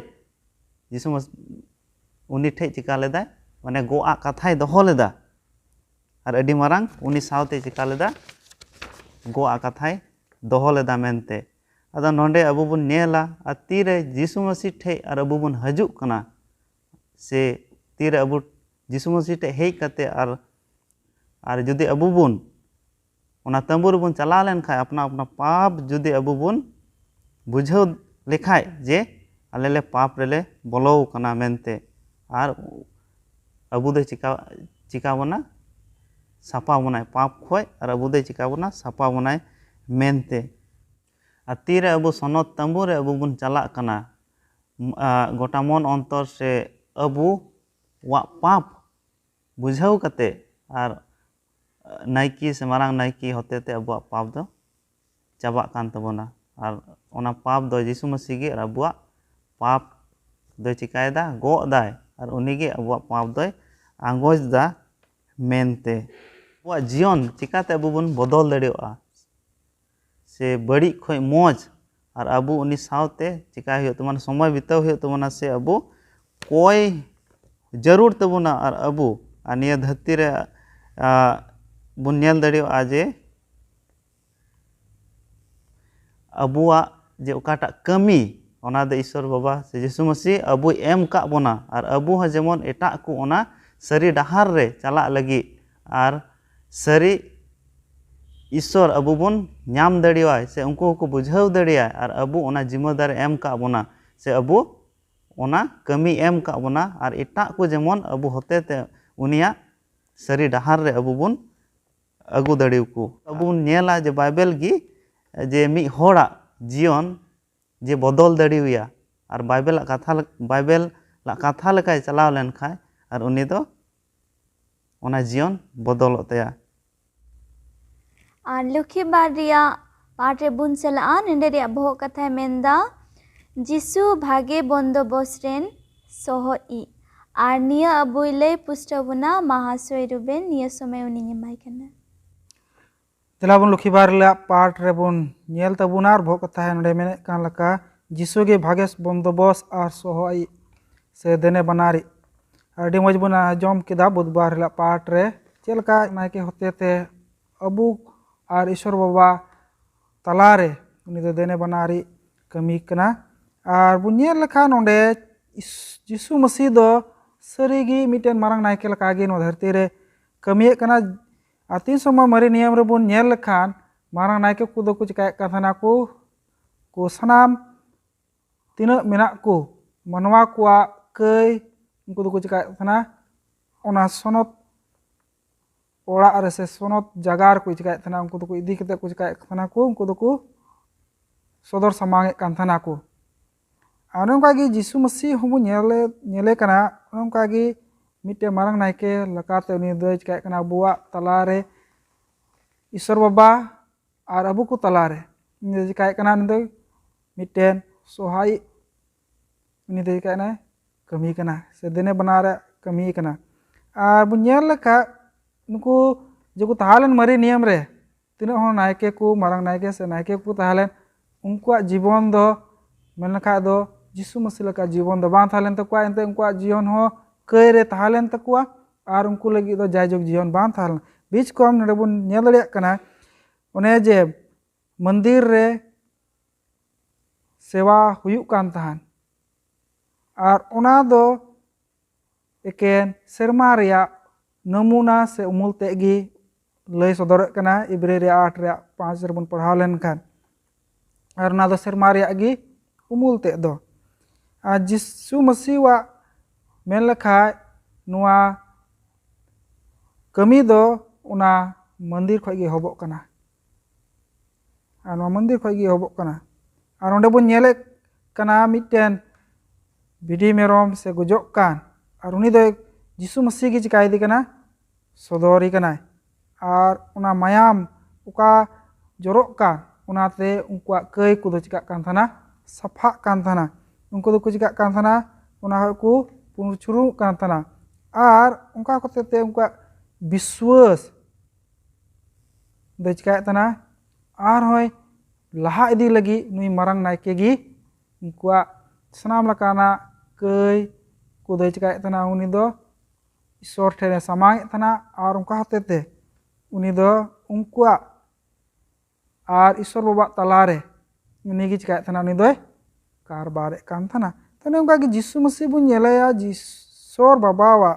जीसु उनी ठे चिका लेदा माने गो आ कथाय दोहो लेदा और अडी मारंग उनी सावते चिका लेदा गो आ कथाय दोहो लेदा मेनते अदा नोंडे अबु बुन नेला और तीरे जीसु मसीह ठे और अबु बुन हजु कना से तीरे अबु जिसु मसीह टे हेज कते और जुदी अबू बुन ओना तंबू रे बुन चला लेन खाय अपना अपना पाप जुदी अबू बुन बुझाव लेखाय जे आले ले पाप रेले बोलो कना मेनते और अबू दे चिका बना सापा बनाए पाप खोय और अबू दे चिका बना सापा बनाए मेनते और तीरे अबू सनत तंबू रे अबू बुन चला कना गोटा मन अंतर से अबू वा पाप बुझाव कते और नाइकी से मारांग नाइकी होते ते अबुआ पाप दो चाबा कान तबोना और ओना पाप दो यीशु मसीह गे और अबुआ पाप दो चिकायदा गो दाय और उनी गे अबुआ पाप दो आंगोज दा मेनते अबुआ जीवन चिकाते अबु बन बदल दड़ियोआ से बड़ी खोय मौज और अबु उनी सावते चिका हुयो तमन समय बिताव हुयो तमना से अबु कोई जरूर तबुना और अबु निया धरती रे बुन नेल दड़ियोआ जे अबुआ जे ओकाटा कमी ओना दे ईश्वर बाबा से यीशु मसीह अबु एम का बोना और अबु ह जेमन एटा को ओना सरी डहार रे चला लगी और सरी ईश्वर अबु बुन नाम दड़ियोआ से उनको को बुझाव दड़िया और अबु ओना जिम्मेदार एम का बोना से अबु ओना कमी एम का बोना और एटा को जेमन अबु होते ते उनिया सरी डहार रे अबु बुन अगु दड़ियो को अबु नेला जे बाइबल गी जे मी होड़ा जीवन जे बदल दड़िया और बाइबल कथा लेकाय चलाव लेन खाय और उनी दो ओना जीवन बदलत तया और लुखी बार रिया पाठ रे बुन चला नेंडे रिया बहो कथा मेंदा जिसु भागे बंदोबस्त रेन सोहोई और निया अबुई लय पुष्टबुना महाशय रुबेन निया समय उनी निमाय कना तेलाबन लुखी बार पाठ रे बुन नेल तबुना और बहो कथा नडे मेने कान लका जिसु गे भागेस बंदोबस्त और सोहोई से देने बनारी अडी मज बुना जम किदा बुधवार ला पाठ रे चलका नायके होते ते अबू और ईश्वर बाबा तलारे उनी दो देने बनारी कमी कना और बुनिया लखा नोंडे यीशु मसीह दो सरीगी मिटेन मारंग नायके लका गे नो धरती रे कमी कना और 3 समय मरे नियम रे बुन नेल लखान मारंग नायके को दो कुछ काय कथना को सनाम तीन मेना को मनवा कुआ कई उनको तो कुछ चिकायतना ओना सोनत ओड़ा रे से सोनत जगार को चिकायतना उनको तो को इदी कते कुछ चिकायतना को उनको तो को सदर समांगे कांथना को आने उनका की यीशु मसीह हम नेले कना उनका की मिटे मारंग नायके लकाते उनी दो चिकायतना बुआ तलारे ईश्वर बाबा और अबू को तलारे नि चिकायतना नदो मिटेन सोहाई उनी दो चिकायना कमी कना से देने बना रहा कमी कना और बुनियाल लका नुको जो को ताहालन मरे नियम रे तीन हो नायके को मारंग नायके से नायके को ताहालन उनको जीवन दो मेन लखा दो यीशु मसीह लका जीवन दो बां ताहालन तकुआ एंते उनको जीवन हो कई रे ताहालन तकुआ और उनको लगी दो जायजोग जीवन बां ताहालन बीच को हम नडे बुन नेल दड़िया कना ओने जे मंदिर रे सेवा हुयुक कान ताहान और ओना दो एकेन सेरमा रिया नमूना से उमुल तेगी लय सदर कना इब्रे रे 8 रे 5 रे बन पढ़ाव लेन खान और ओना दो सेरमा रिया गी उमुल ते दो आ यीशु मसीह वा मेन लखा नुआ कमी दो ओना मंदिर खय गी हबो कना आ नुआ मंदिर खय गी हबो कना और ओंडे बन नेले कना मिटेन बिडी मेरम से गुजोक कान और उनी दो यीशु मसीह की चिकाई दी कना सदरी कना और उना मायाम उका जोरोक कान उनाते उनका कई को दो चिका कान थाना सफा कान थाना उनको दो चिका कान थाना उना को पुनचुरु कान थाना और उनका कोते ते उनका विश्वास दो चिका थाना और होय लहा इदी लगी नुई मारंग नायके गी उनका सनाम लकाना कई को दो चिका तना उनी दो ईश्वर ठेने समांग तना और उनका होते ते उनी दो उनका और ईश्वर बाबा तलारे उनी की चिका तना उनी दो कारबार कान तना तने उनका की यीशु मसीह बुन नेलाया ईश्वर बाबा वा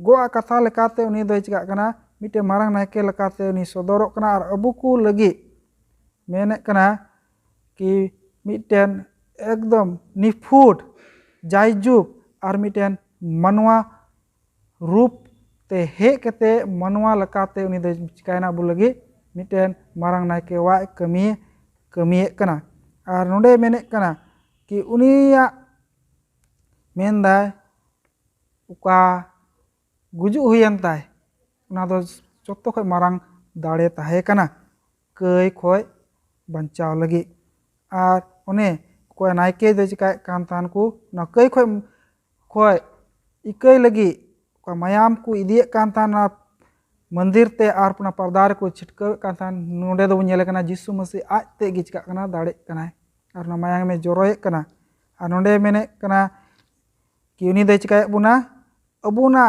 goa katha lekate uni do chikak kana mite marang naike lekate uni sodorok kana ar abu ku lagi menek kana ki miten ekdom nifut jaijuk ar miten manwa rup te he kete manwa lekate uni do chikaina bu lagi miten marang naike wa kami kana ar nonde menek kana ki unia mendai uka gujuk huyan tai una do joto khoi marang dare tahe kana kai khoi bancao lagi ar one ko naike do chikai kan tan ku na kai khoi ikai lagi ko mayam ku idie kan tan na मंदिर ते are पुना पर्दार को छिटक कान नोडे दो नेले कना जिसु मसीह आज ते गी चिका कना दाड़े कना आर ना मायांग में जोरोए कना आर नोडे मेने कना कि उनी दे चिका बुना अबुना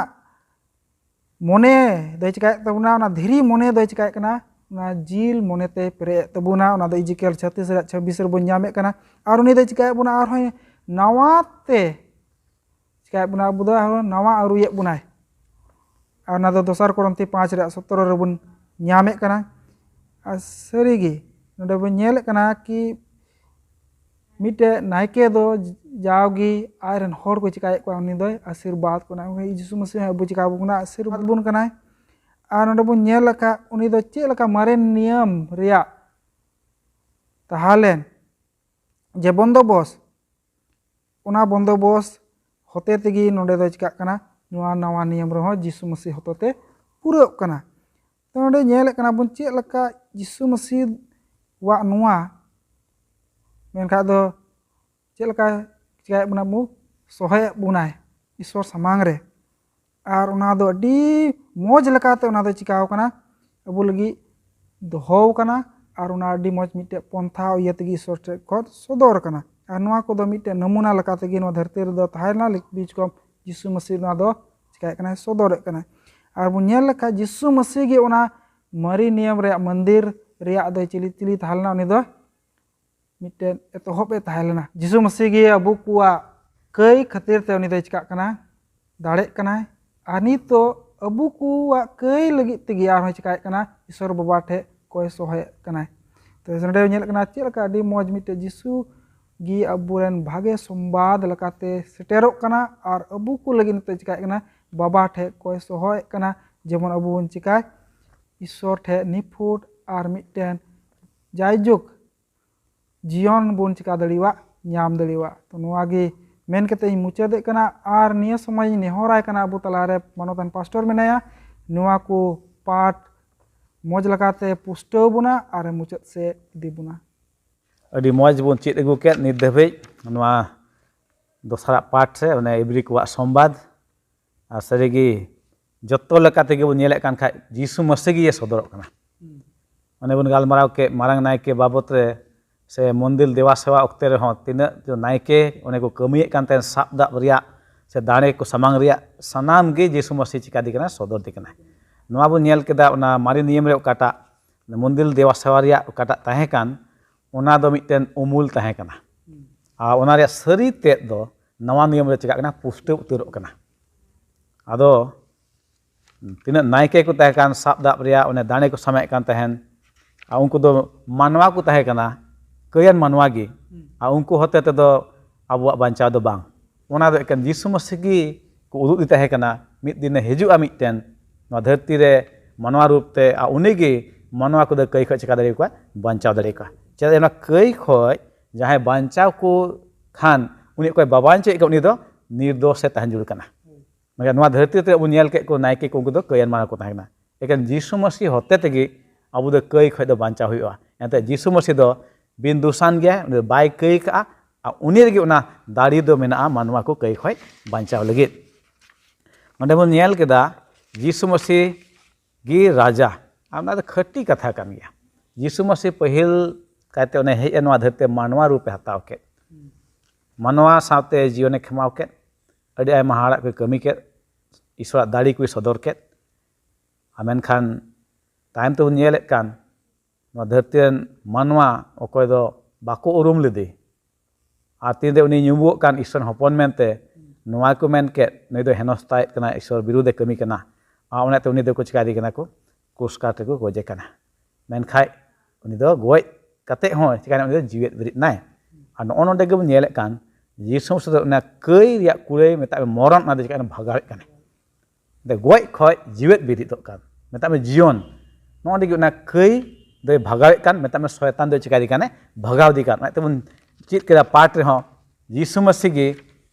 मोने दे चिका तबुना ना धीरी मोने दे चिका कना ना जील मोने ते पेरे तबुना ना दे इजिकेल 36 रे बन जामे कना आर उनी दे चिका बुना आर होय नवाते चिका बुना बुदा नवा आरुये बुनाय और ना दोसर कोरंती 5 रे 17 रे बन ᱧᱟᱢᱮ ᱠᱟᱱᱟ ᱟᱨ ᱥᱟᱹᱨᱤᱜᱮ ᱱᱚᱰᱮ ᱵᱚᱱ ᱧᱮᱞᱮᱫ ᱠᱟᱱᱟ ᱠᱤ ᱢᱤᱫᱴᱮᱡ ᱱᱟᱭᱠᱮ ᱫᱚ ᱡᱟᱣᱜᱮ ᱟᱡᱨᱮᱱ ᱦᱚᱲ ᱠᱚ ᱪᱤᱠᱟᱭᱮᱫ ᱠᱚᱣᱟ ᱩᱱᱤ ᱫᱚᱭ ᱟᱥᱤᱨᱵᱟᱫ ᱠᱚ ᱠᱟᱱᱟ ᱡᱤᱥᱩ ᱢᱟᱥᱤᱦ ᱟᱵᱚ ᱪᱤᱠᱟ ᱟᱵᱚ ᱠᱟᱱᱟ ᱟᱥᱤᱨᱵᱟᱫ ᱵᱚᱱ ᱠᱟᱱᱟᱭ ᱟᱨ ᱱᱚᱰᱮ ᱵᱚᱱ ᱧᱮᱞ ᱞᱮᱠᱷᱟᱱ ᱩᱱᱤ ᱫᱚ ᱪᱮᱫ ᱞᱮᱠᱟ ᱢᱟᱨᱮᱱ ᱱᱤᱭᱚᱢ ᱨᱮᱭᱟᱜ ᱛᱟᱦᱟᱞᱮᱱ ᱡᱮ ᱵᱚᱱᱫᱚᱵᱚᱥ ᱚᱱᱟ ᱵᱚᱱᱫᱚᱵᱚᱥ ᱦᱚᱛᱮ ᱛᱮᱜᱮ ᱱᱚᱰᱮ ᱫᱚ ᱪᱤᱠᱟᱜ ᱠᱟᱱᱟ ᱱᱚᱣᱟ ᱱᱟᱣᱟ ᱱᱤᱭᱚᱢ ᱨᱮᱦᱚᱸ ᱡᱤᱥᱩ ᱢᱟᱥᱤᱦ ᱦᱚᱛᱮᱛᱮ ᱯᱩᱨᱟᱹᱜ ᱠᱟᱱᱟ ᱛᱚ ᱱᱚᱰᱮ ᱧᱮᱞᱮᱫ ᱠᱟᱱᱟ ᱵᱚᱱ ᱪᱮᱫ ᱞᱮᱠᱟ ᱡᱤᱥᱩ ᱢᱟᱥᱤᱦ ᱣᱟᱜ ᱱᱚᱣᱟ ᱢᱮᱱᱠᱷᱟᱱ ᱫᱚ ᱪᱮᱫ ᱞᱮᱠᱟ ᱪᱤᱠᱟᱭᱮᱫ ᱵᱚᱱᱟ ᱵᱚ ᱥᱚᱦᱟᱭᱮᱫ ᱵᱚᱱᱟᱭ ᱤᱥᱥᱚᱨ ᱥᱟᱢᱟᱝ ᱨᱮ ᱟᱨ ᱚᱱᱟ ᱫᱚ ᱟᱹᱰᱤ ᱢᱚᱡᱽ ᱞᱮᱠᱟᱛᱮ ᱚᱱᱟ ᱫᱚ ᱪᱤᱠᱟᱣ ᱠᱟᱱᱟ ᱟᱵᱚ ᱞᱟᱹᱜᱤᱫ ᱫᱚᱦᱚ ᱠᱟᱱᱟ ᱟᱨ ᱚᱱᱟ ᱟᱹᱰᱤ ᱢᱚᱡᱽ ᱢᱤᱫᱴᱮᱡ ᱯᱚᱱᱛᱷᱟ ᱤᱭᱟᱹ ᱛᱮᱜᱮ ᱤᱥᱥᱚᱨ ᱴᱷᱮᱡ ᱠᱷᱚᱱ ᱥᱚᱫᱚᱨ ᱠᱟᱱᱟ ᱟᱨ ᱱᱚᱣᱟ ᱠᱚᱫᱚ ᱢᱤᱫᱴᱮᱡ ᱱᱚᱢᱩᱱᱟ ᱞᱮᱠᱟ ᱛᱮᱜᱮ ᱱᱚᱣᱟ ᱫᱷᱟᱹᱨᱛᱤ ᱨᱮᱫᱚ ᱛᱟᱦᱮᱸ ᱞᱮᱱᱟ ᱵᱤᱪ ᱠᱚ ᱡᱤᱥᱩ ᱢᱟᱥᱤᱦ ᱱᱚᱣᱟ ᱫᱚ ᱪᱤᱠᱟᱭᱮᱫ ᱠᱟᱱᱟᱭ ᱥᱚᱫᱚᱨᱮᱫ ᱠᱟᱱᱟᱭ ᱟᱨ ᱵᱚᱱ ᱧᱮᱞ ᱞᱮᱠᱷᱟᱱ ᱡᱤᱥᱩ ᱢᱟᱥᱤᱦ ᱜᱮ ᱚᱱᱟ ᱢᱟᱨᱮ ᱱᱤᱭᱚᱢ ᱨᱮᱭᱟᱜ ᱢᱚᱱᱫᱤᱨ ᱨᱮᱭᱟᱜ ᱫᱚ ᱪᱤᱞᱤ ᱛᱟᱦᱮᱸ ᱞᱮᱱᱟ ᱩᱱᱤ ᱫᱚ ᱢᱤᱫᱴᱮᱱ ᱮᱛᱚᱦᱚᱵ ᱮ ᱛᱟᱦᱮᱸ ᱞᱮᱱᱟ ᱡᱤᱥᱩ ᱢᱟᱥᱤᱦ ᱜᱮ ᱟᱵᱚ ᱠᱚᱣᱟᱜ ᱠᱟᱹᱭ ᱠᱷᱟᱹᱛᱤᱨ ᱛᱮ ᱩᱱᱤ ᱫᱚᱭ ᱪᱤᱠᱟᱜ ᱠᱟᱱᱟ ᱫᱟᱲᱮᱜ ᱠᱟᱱᱟᱭ ᱟᱨ ᱱᱤᱛᱚᱜ ᱟᱵᱚ ᱠᱚᱣᱟᱜ ᱠᱟᱹᱭ ᱞᱟᱹᱜᱤᱫ ᱛᱮᱜᱮ ᱟᱨᱦᱚᱸ ᱪᱤᱠᱟᱭᱮᱫ ᱠᱟᱱᱟ ᱤᱥᱥᱚᱨ ᱵᱟᱵᱟ ᱴᱷᱮᱡ ᱠᱚᱭ ᱥᱚᱦᱟᱭᱮᱫ ᱠᱟᱱᱟᱭ ᱛᱚ ᱱᱚᱰᱮ ᱧᱮᱞᱮᱫ ᱠᱟᱱᱟ ᱪᱮᱫ ᱞᱮᱠᱟ ᱟᱹᱰᱤ ᱢᱚᱡᱽ ᱢᱤᱫᱴᱮᱡ ᱡᱤᱥᱩ ᱜᱮ ᱟᱵᱚᱨᱮᱱ ᱵᱷᱟᱜᱮ ᱥᱚᱢᱵᱟᱫ ᱞᱮᱠᱟᱛᱮ ᱥᱮᱴᱮᱨᱚᱜ ᱠᱟᱱᱟ ᱟᱨ ᱟᱵᱚ ᱠᱚ ᱞᱟᱹᱜᱤᱫ ᱱᱤᱛᱚᱜ ᱪᱤᱠᱟᱭᱮᱫ ᱠᱟᱱᱟ ᱵᱟᱵᱟ ᱴᱷᱮᱡ ᱠᱚᱭ ᱥᱚᱦᱚᱭᱮᱫ ᱠᱟᱱᱟ ᱡᱮᱢᱚᱱ ᱟᱵᱚ ᱵᱚᱱ ᱪᱤᱠᱟᱭ ᱤᱥᱥᱚᱨ ᱴᱷᱮᱡ ᱱᱤᱯᱷᱩᱴ ᱟᱨ ᱢᱤᱫᱴᱮᱱ ᱡᱟᱭᱡᱩᱜᱽ ᱡᱤᱭᱚᱱ ᱵᱚᱱ ᱪᱤᱠᱟ ᱫᱟᱲᱮᱭᱟᱜ ᱧᱟᱢ ᱫᱟᱲᱮᱭᱟᱜ ᱛᱚ ᱱᱚᱣᱟ ᱜᱮ ᱢᱮᱱ ᱠᱟᱛᱮ ᱤᱧ ᱢᱩᱪᱟᱹᱫᱮᱜ ᱠᱟᱱᱟ ᱟᱨ ᱱᱤᱭᱟᱹ ᱥᱚᱢᱚᱭ ᱤᱧ ᱱᱮᱦᱚᱨᱟᱭ ᱠᱟᱱᱟ ᱟᱵᱚ ᱛᱟᱞᱟᱨᱮ ᱢᱟᱱᱚᱛᱟᱱ ᱯᱟᱥᱴᱚᱨ ᱢᱮᱱᱟᱭᱟ ᱱᱚᱣᱟ ᱠᱚ ᱯᱟठ ᱢᱚᱡᱽ ᱞᱮᱠᱟᱛᱮ ᱯᱩᱥᱴᱟᱹᱣ ᱵᱚᱱᱟ ᱟᱨ ᱢᱩᱪᱟᱹᱫ ᱥᱮᱫ ᱤᱫᱤ ᱵᱚᱱᱟ ᱟᱹᱰᱤ ᱢᱚᱡᱽ ᱵᱚᱱ ᱪᱮᱫ ᱟᱹᱜᱩ ᱠᱮᱫ ᱱᱤᱛ ᱫᱷᱟᱹᱵᱤᱡ ᱱᱚᱣᱟ ᱫᱚᱥᱟᱨᱟᱜ ᱯᱟठ ᱨᱮ ᱚᱱᱮ ᱮᱵᱨᱤ ᱠᱚᱣᱟᱜ ᱥᱚᱢᱵᱟᱫ ᱟᱨ ᱥᱟᱹᱨᱤᱜᱮ ᱡᱚᱛᱚ ᱞᱮᱠᱟ ᱛᱮᱜᱮ ᱵᱚᱱ ᱧᱮᱞᱮᱫ ᱠᱟᱱ ᱠᱷᱟᱡ ᱡᱤᱥᱩ ᱢᱟᱥᱤᱦ ᱜᱮ ᱥᱚᱫᱚᱨᱚᱜ ᱠᱟᱱᱟ ᱚᱱᱮ ᱵᱚᱱ ᱜᱟᱞᱢᱟᱨᱟᱣ ᱠᱮᱫ ᱢᱟᱨᱟᱝ ᱱᱟᱭᱠᱮ ᱵᱟᱵᱚᱫ ᱨᱮ ᱥᱮ ᱢᱚᱱᱫᱤᱨ ᱫᱮᱣᱟ ᱥᱮᱣᱟ ᱚᱠᱛᱮ ᱨᱮᱦᱚᱸ ᱛᱤᱱᱟᱹᱜ ᱱᱟᱭᱠᱮ ᱚᱱᱮ ᱠᱚ ᱠᱟᱹᱢᱤᱭᱮᱫ ᱠᱟᱱ ᱛᱟᱦᱮᱸ ᱥᱟᱵ ᱫᱟᱵ ᱨᱮᱭᱟᱜ ᱥᱮ ᱫᱟᱲᱮ ᱠᱚ ᱥᱟᱢᱟᱝ ᱨᱮᱭᱟᱜ ᱥᱟᱱᱟᱢ ᱜᱮ ᱡᱤᱥᱩ ᱢᱟᱥᱤᱦ ᱪᱤᱠᱟᱹᱫᱮ ᱠᱟᱱᱟ ᱥᱚᱫᱚᱨ ᱫᱮ ᱠᱟᱱᱟ ᱱᱚᱣᱟ ᱵᱚᱱ ᱧᱮᱞ ᱠᱮᱫᱟ ᱚᱱᱟ ᱢᱟᱨᱮ ᱱᱤᱭᱚᱢ ᱨᱮ ᱚᱠᱟᱴᱟᱜ ᱢᱚᱱᱫᱤᱨ ᱫᱮᱣᱟ ᱥᱮᱣᱟ ᱨᱮᱭᱟᱜ ᱚᱠᱟᱴᱟᱜ ᱛᱟᱦᱮᱸ ᱠᱟᱱ ᱚᱱᱟ ᱫᱚ ᱢᱤᱫᱴᱮᱱ ᱩᱢᱩᱞ ᱛᱟᱦᱮᱸ ᱠᱟᱱᱟ ᱟᱨ ᱚᱱᱟ ᱨᱮᱭᱟᱜ ᱥᱟᱹᱨᱤ ᱛᱮᱫ ᱫᱚ ᱱᱟᱣᱟ ᱱᱤᱭᱚᱢ ᱨᱮ ᱪᱤᱠᱟᱹᱜ ᱠᱟᱱᱟ ᱯᱩᱥᱴᱟᱹᱣ ᱩᱛᱟᱹᱨᱚᱜ ᱠᱟᱱᱟ ᱟᱫᱚ ᱛᱤᱱᱟᱹᱜ ᱱᱟᱭᱠᱮ ᱠᱚ ᱛᱟᱦᱮᱸ ᱠᱟᱱ ᱥᱟᱵ ᱫᱟᱵ ᱨᱮᱭᱟᱜ ᱚᱱᱮ ᱫᱟᱲᱮ ᱠᱚ ᱥᱟᱢᱟᱭᱮᱫ ᱠᱟᱱ ᱛᱟᱦᱮᱱ ᱟᱨ ᱩᱱᱠᱩ ᱫᱚ ᱢᱟᱱᱣᱟ ᱠᱚ ᱛᱟᱦᱮᱸ ᱠᱟᱱᱟ ᱠᱟᱹᱭᱟᱱ ᱢᱟᱱᱣᱟ ᱜᱮ ᱟᱨ ᱩᱱᱠᱩ ᱦᱚᱛᱮ ᱛᱮᱫᱚ ᱟᱵᱚᱣᱟᱜ ᱵᱟᱧᱪᱟᱣ ᱫᱚ ᱵᱟᱝ ᱚᱱᱟ ᱫᱚ ᱮᱠᱮᱱ ᱡᱤᱥᱩ ᱢᱟᱥᱤᱦ ᱜᱮ ᱠᱚ ᱩᱫᱩᱜ ᱫᱮ ᱛᱟᱦᱮᱸ ᱠᱟᱱᱟ ᱢᱤᱫ ᱫᱤᱱᱮ ᱦᱤᱡᱩᱜᱼᱟ ᱢᱤᱫᱴᱮᱱ ᱱᱚᱣᱟ ᱫᱷᱟᱹᱨᱛᱤ ᱨᱮ ᱢᱟᱱᱣᱟ ᱨᱩᱯ ᱛᱮ ᱟᱨ ᱩᱱᱤᱜᱮ ᱢᱟᱱᱣᱟ ᱠᱚᱫᱚ ᱠᱟᱹᱭ ᱠᱷᱚᱡ ᱪᱤᱠᱟ ᱫᱟᱲᱮᱭᱟᱠᱚᱣᱟ ᱵᱟᱧᱪᱟᱣ ᱫᱟᱲᱮᱭᱟᱠᱚᱣᱟ ᱪᱮᱫᱟᱜ ᱚᱱᱟ ᱠᱟᱹᱭ ᱠᱷᱚᱡ ᱡᱟᱦᱟᱸᱭ ᱵᱟᱧᱪᱟᱣ ᱠᱚ ᱠᱷᱟᱱ ᱩᱱᱤ ᱚᱠᱚᱭ ᱵᱟᱵᱟᱧᱪᱚᱭᱮᱫ ᱠᱚᱣᱟ ᱩᱱᱤ ᱫᱚ ᱱᱤᱨᱫᱳᱥᱮ ᱛᱟᱦᱮᱸ ᱡᱩᱲ ᱠᱟᱱᱟ ᱢᱮᱱᱠᱷᱟᱱ ᱱᱚᱣᱟ ᱫᱷᱟᱹᱨᱛᱤ ᱨᱮ ᱵᱚᱱ ᱧᱮᱞ ᱠᱮᱫ ᱠᱚ ᱱᱟᱭᱠᱮ ᱠᱚ ᱩᱱᱠᱩ ᱫᱚ ᱠᱟᱹᱭᱟᱱ ᱢᱟᱱᱣᱟ ᱠᱚ ᱛᱟᱦᱮᱸ ᱠᱟᱱᱟ ᱮᱠᱮᱱ ᱡᱤᱥᱩ ᱢᱟᱥᱤᱦ ᱦᱚᱛᱮ ᱛᱮᱜᱮ ᱟᱵᱚ ᱫᱚ ᱠᱟᱹᱭ ᱠᱷᱚᱡ ᱫᱚ ᱵᱟᱧᱪᱟᱣ ᱦᱩᱭᱩᱜᱼᱟ ᱮᱱᱛᱮ ᱡᱤᱥᱩ ᱢᱟᱥᱤᱦ ᱫᱚ ᱵᱤᱱ ᱫᱩᱥᱟᱱ ᱜᱮᱭᱟᱭ ᱩᱱᱤ ᱫᱚ ᱵᱟᱭ ᱠᱟᱹᱭ ᱠᱟᱜᱼᱟ ᱟᱨ ᱩᱱᱤ ᱨᱮᱜᱮ ᱚᱱᱟ ᱫᱟᱲᱮ ᱫᱚ ᱢᱮᱱᱟᱜᱼᱟ ᱢᱟᱱᱣᱟ ᱠᱚ ᱠᱟᱹᱭ ᱠᱷᱚᱡ ᱵᱟᱧᱪᱟᱣ ᱞᱟᱹᱜᱤᱫ ᱚᱸᱰᱮ ᱵᱚᱱ ᱧᱮᱞ ᱠᱮᱫᱟ ᱡᱤᱥᱩ ᱢᱟᱥᱤᱦ ᱜᱮ ᱨᱟᱡᱟ ᱟᱨ ᱚᱱᱟ ᱫᱚ ᱠᱷᱟᱹᱴᱤ ᱠᱟᱛᱷᱟ ᱠᱟᱱ ᱜᱮᱭᱟ ᱡᱤᱥᱩ ᱢᱟᱥᱤᱦ ᱯᱟᱹᱦᱤᱞ ᱠᱟᱭᱛᱮ ᱚᱱᱮ ᱦᱮᱡ ᱮᱱ ᱱᱚᱣᱟ ᱫᱷᱟᱹᱨᱛᱤ ᱢᱟᱱᱣᱟ ᱨᱩᱯᱮ ᱦᱟᱛᱟᱣ ᱠᱮᱫ ᱢᱟᱱᱣᱟ ᱥᱟᱶᱛᱮ ᱡᱤᱭᱚᱱᱮ ᱠᱷᱮᱢᱟᱣ ᱠᱮᱫ ᱟᱹᱰᱤ ᱟᱭᱢᱟ ᱦᱟᱲᱟᱜ ᱠᱚ ᱠᱟᱹᱢᱤ ᱠᱮᱫ ᱤᱥᱥᱚᱨᱟᱜ ᱫᱟᱲᱮ ᱠᱚᱭ ᱥᱚᱫᱚᱨ ᱠᱮᱫ ᱟᱨ ᱢᱮᱱᱠᱷᱟᱱ ᱛᱟᱭᱚᱢ ᱛᱮᱵᱚᱱ ᱧᱮᱞᱮᱫ ᱠᱟᱱ ᱱᱚᱣᱟ ᱫᱷᱟᱹᱨᱛᱤ ᱨᱮᱱ ᱢᱟᱱᱣᱟ ᱚᱠᱚᱭ ᱫᱚ ᱵᱟᱠᱚ ᱩᱨᱩᱢ ᱞᱮᱫᱮ ᱟᱨ ᱛᱤᱱᱨᱮ ᱩᱱᱤ ᱧᱩᱢᱚᱜ ᱠᱟᱱ ᱤᱥᱥᱚᱨ ᱦᱚᱯᱚᱱ ᱢᱮᱱᱛᱮ ᱱᱚᱣᱟ ᱠᱚ ᱢᱮᱱ ᱠᱮᱫ ᱱᱩᱭ ᱫᱚ ᱦᱮᱱᱚᱥᱛᱟᱭᱮᱫ ᱠᱟᱱᱟ ᱤᱥᱥᱚᱨ ᱵᱤᱨᱩᱫᱷᱮ ᱠᱟᱹᱢᱤ ᱠᱟᱱᱟ ᱚᱱᱟᱛᱮ ᱩᱱᱤ ᱫᱚᱠᱚ ᱪᱤᱠᱟᱹᱭᱮᱫᱮ ᱠᱟᱱᱟ ᱠᱚ ᱠᱩᱥᱠᱟᱨ ᱛᱮᱠᱚ ᱜᱚᱡᱮ ᱠᱟᱱᱟ ᱢᱮᱱᱠᱷᱟᱡ ᱩᱱᱤ ᱫᱚ ᱜᱚᱡ ᱠᱟᱛᱮᱫ ᱦᱚᱸ ᱪᱤᱠᱟᱹᱭᱮᱱᱟ ᱩᱱᱤ ᱫᱚ ᱡᱤᱣᱮᱫ ᱵᱮᱨᱮᱫ ᱱᱟᱭ ᱟᱨ ᱱᱚᱜᱼᱚ ᱱᱚᱰᱮ ᱜᱮᱵᱚᱱ ᱧᱮᱞᱮᱫ ᱠᱟᱱ ᱡᱤᱥᱩ ᱫᱚ ᱚᱱᱟ ᱠᱟᱹᱭ ᱨᱮᱭᱟᱜ ᱠᱩᱲᱟᱹᱭ ᱢᱮᱛᱟᱜ ᱢᱮ ᱢᱚᱨᱚᱱ ᱚᱱᱟ ᱫᱚ ᱪᱤᱠᱟᱹᱭᱮᱱᱟ ᱵᱷᱟᱜᱟᱣᱮᱫ ᱠᱟᱱᱟ ᱜᱚᱡ ᱠᱷᱚᱡ ᱡᱤᱣᱮᱫ ᱵᱮᱨᱮᱫᱚᱜ ᱠᱟᱱ ᱢᱮᱛᱟᱜ ᱢᱮ ᱡᱤᱭᱚᱱ ᱱᱚᱜᱼᱚ ᱜᱮ ᱚᱱᱟ ᱠᱟᱹᱭ ᱫᱚᱭ ᱵᱷᱟᱜᱟᱣᱮᱫ ᱠᱟᱱ ᱢᱮᱛᱟᱜ ᱢᱮ ᱥᱚᱭᱛᱟᱱ ᱫᱚᱭ ᱪᱤᱠᱟᱹᱭᱮᱫᱮ ᱠᱟᱱᱟ ᱵᱷᱟᱜᱟᱣ ᱫᱮ ᱠᱟᱱ ᱚᱱᱟᱛᱮ ᱵᱚᱱ ᱪᱮᱫ ᱠᱮᱫᱟ ᱯᱟठ ᱨᱮᱦᱚᱸ ᱡᱤᱥᱩ ᱢᱟᱹᱥᱤ ᱜᱮ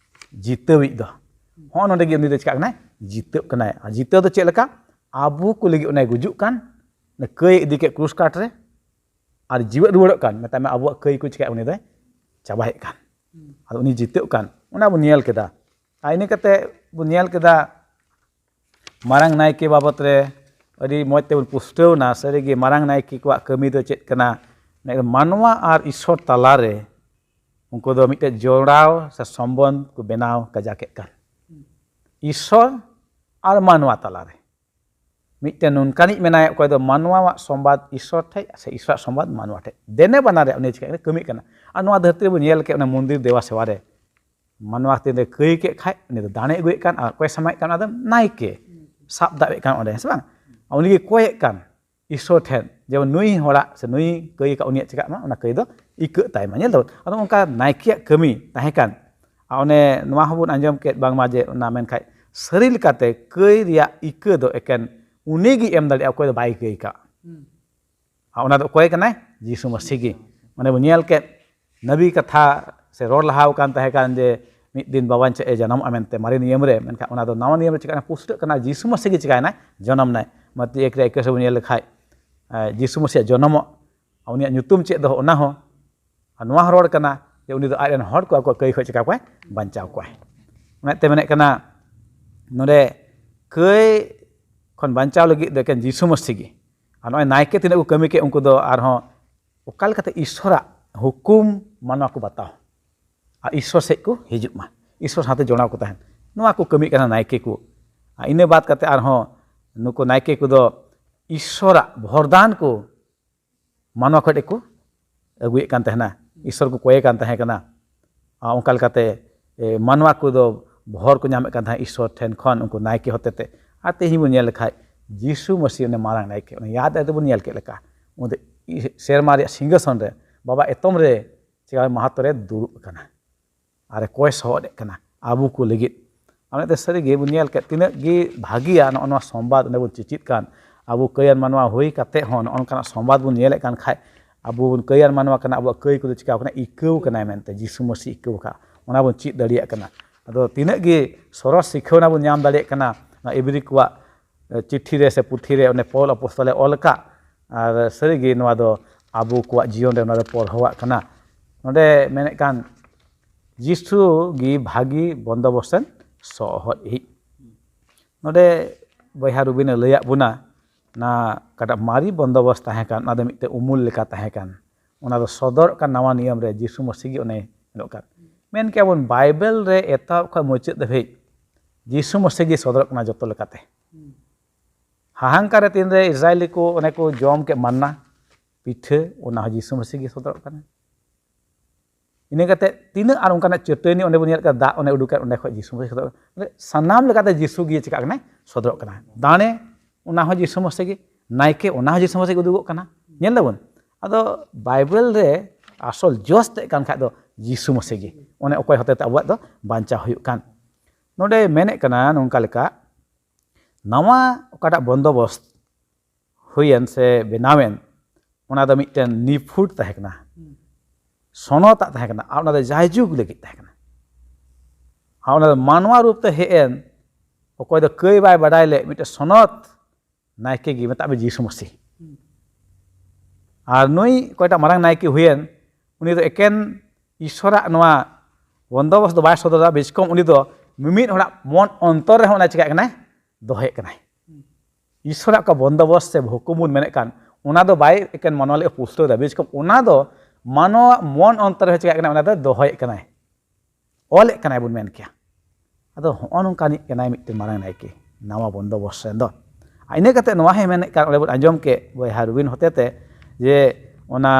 ᱡᱤᱛᱟᱹᱣᱤᱡ ᱫᱚ ᱦᱚᱸ ᱱᱚᱰᱮ ᱜᱮ ᱩᱱᱤ ᱫᱚ ᱪᱤᱠᱟᱹᱜ ᱠᱟᱱᱟᱭ ᱡᱤᱛᱟᱹᱜ ᱠᱟᱱᱟᱭ ᱟᱨ ᱡᱤᱛᱟᱹᱣ ᱫᱚ ᱪᱮᱫ ᱞᱮᱠᱟ ᱟᱵᱚ ᱠᱚ ᱞᱟᱹᱜᱤᱫ ᱚᱱᱟᱭ ᱜᱩᱡᱩᱜ ᱠᱟᱱ ᱠᱟᱹᱭ ᱤᱫᱤ ᱠᱮᱫ ᱠᱨᱩᱥ ᱠᱟᱴ ᱨᱮ ᱟᱨ ᱡᱤᱣᱮᱫ ᱨᱩᱣᱟᱹᱲᱚᱜ ᱠᱟᱱ ᱢᱮᱛᱟᱜ ᱢᱮ ᱟᱵᱚᱣᱟᱜ ᱠᱟᱹᱭ ᱠᱚ ᱪᱤᱠᱟᱹᱭᱟ ᱩᱱᱤ ᱫᱚᱭ ᱪᱟᱵᱟᱭᱮᱫ ᱠᱟᱱ ᱟᱫᱚ ᱩᱱᱤ ᱡᱤᱛᱟᱹᱜ ᱠᱟᱱ ᱚᱱᱟ ᱵᱚᱱ ᱧᱮᱞ ᱠᱮᱫᱟ ᱟᱨ ᱤᱱᱟᱹ ᱠᱟᱛᱮ ᱵᱚᱱ ᱧᱮᱞ ᱠᱮᱫᱟ ᱢᱟᱨᱟᱝ ᱱᱟᱭᱠᱮ ᱵᱟᱵᱚᱫ ᱨᱮ ᱟᱹᱰᱤ ᱢᱚᱡᱽ ᱛᱮᱵᱚᱱ ᱯᱩᱥᱴᱟᱹᱣᱱᱟ ᱥᱟᱹᱨᱤᱜᱮ ᱢᱟᱨᱟᱝ ᱱᱟᱭᱠᱮ ᱠᱚᱣᱟᱜ ᱠᱟᱹᱢᱤ ᱫᱚ ᱪᱮᱫ ᱠᱟᱱᱟ ᱢᱟᱱᱣᱟ ᱟᱨ ᱤᱥᱥᱚᱨ ᱛᱟᱞᱟᱨᱮ उनको दो मिट्टे जोड़ाव से संबंध को बनाव कजाकेत कान ईश्वर और मानवा तलारे मिट्टे नुनकानी मेनाय कोई दो मानवा संवाद ईश्वर ठे से ईश्वर संवाद मानवा ठे देने बनारे उन्हें चिका कमी करना और नवा धरती बो नेल के उन्हें मंदिर देवा सेवारे मानवा ते कई के खाय उन्हें तो दाने गुए कान और कोई समय कान आदम नायके साब दावे कान ओंडे से बांग उन्हें कोई कान ईश्वर ठेन जेबन नुई होड़ा से नुई कई का उन्हें चिका मा उन्हें कई दो इक ताई मा नेल दो अदो उनका नायकिया कमी ताहे कान उन्हें नवा हबुन अंजम के बांग माजे उना मेन खाय सरी लेकाते कई रिया इक दो एकेन उन्हें गी एम दाड़े कोई दो बाई कई का उना दो कोई कनाय यीशु मसीह गी माने बो नेल के नबी कथा से रोड लहाव कान ताहे कान जे मिद दिन बाबान चे जन्म अमेनते मारे नियम रे मेनखा उना दो नवा नियम रे चिका पुष्ट कना यीशु मसीह गी चिकायना जन्म नाय मत एक रे एक से नेल खाय यीशु मसीह जन्म उनिया ᱧᱩᱛᱩᱢ चेद दो ओना हो नवा रोड कना जे उनी दो आयरन हर को कई खो चिका कोय बांचाव कोय उनाते मेने कना नोडे कई खन बांचाव लगी दो केन यीशु मसीह गी आ नय नायके तिना को कमी के उनको दो आर हो ओकाल कते ईश्वरा हुकुम मानवा को बताओ आ ईश्वर से को हिजुक मा ईश्वर साथे जोड़ाव को तहन नवा को कमी कना नायके को इने बात कते आर हो नुको नायके को दो ईश्वरा वरदान को मानवा खटे को अगुए कान तहना ईश्वर को कोये कान तहे कना ओंकाल कते मानवा को दो भर को नामे कान ईश्वर ठेन खन उनको नायके होतेते आते ही बुनिया लेखाय यीशु मसीह ने मारांग नायके उन याद आते बुनिया के लेका उदे शेरमा रे सिंहासन रे बाबा एतम रे चिका महत्व रे दुरुब कना अरे कोय सहदे कना आबू को लगित अने सरी गे बुनिया के तिना गे भागिया न संवाद ने बो चिचित कान आबू कयन मानवा होई काते होन अनकाना संवाद बो नेले कान खाय आबू बन कयन मानवा कना आबू कई को चिका कना इकौ कना मेनते यीशु मसीह इकौ का ओना बो चित दड़िया कना अदो तिना गे सरस सिखौना बो नाम दड़िया कना एबरी कुआ चिट्ठी रे से पुथी रे ओने पौल अपोस्तले ओलका और सरी गे नवा दो आबू कुआ जीवन रे ओना पढ़वा कना नोडे मेने कान यीशु गी भागी बंदोबस्तन सहद ही नोडे बयहा रुबिन लैया बुना ना कटा मारी बंदोबस्त ताहे कान ना दो मिते उमुल लेका ताहे कान ओना दो सदर का नवा नियम रे यीशु मसीह गी ओने नो कान मेन के अपन बाइबल रे एता ख मुचाद दे यीशु मसीह गी सदर कना जतो लेकाते हाहांकार तीन रे इस्राएली को ओने को जम के मन्ना पिठे ओना यीशु मसीह गी सदर कना इने कते तीन आर उनकाना चटनी ओने बनिया का दा ओने उडुका ओने ख यीशु मसीह सदर सनाम लेकाते यीशु गी चिका कना सदर कना दाने ओना हो यीशु मसीह गी नायके ओना हो यीशु मसीह उदुगो कना नेल दबन अदो बाइबल रे असल जोस ते कान खा दो यीशु मसीह गी ओने ओकय होते अबुआ दो बांचा हुयु कान नोडे मेने कना नोंका लेका नवा ओकाटा बंदोबस्त हुयन से बेनावेन ओना दो मिटन निफुट ताहे कना सोनोता ताहे कना आ ओना दो जायजुग लगी ताहे कना आ ओना दो मानवा रूप ते हेन ओकय दो कई बाय बडाय ले मिटे सोनत नायके गी मेता बे यीशु मसीह और नुई कोयटा मारांग नायके हुयन उनी दो एकेन ईश्वरा नवा बंदोबस्त दो बाय सदरा बेचकम उनी दो मिमित होड़ा मन अंतर रे होना चिका कना दोहे कना ईश्वरा का बंदोबस्त से हुकुमुन मेने कान ओना दो बाय एकेन मनवाले पुस्तो दा बेचकम ओना दो मानवा मन अंतर रे चिका कना ओना दो दोहे कना ओले कना बुन मेन किया अदो होन कानी कना मिते मारांग नायके नवा बंदोबस्त दो इने कते नवा हे मेने कान ओले आंजम के बय हारुबिन होतेते जे ओना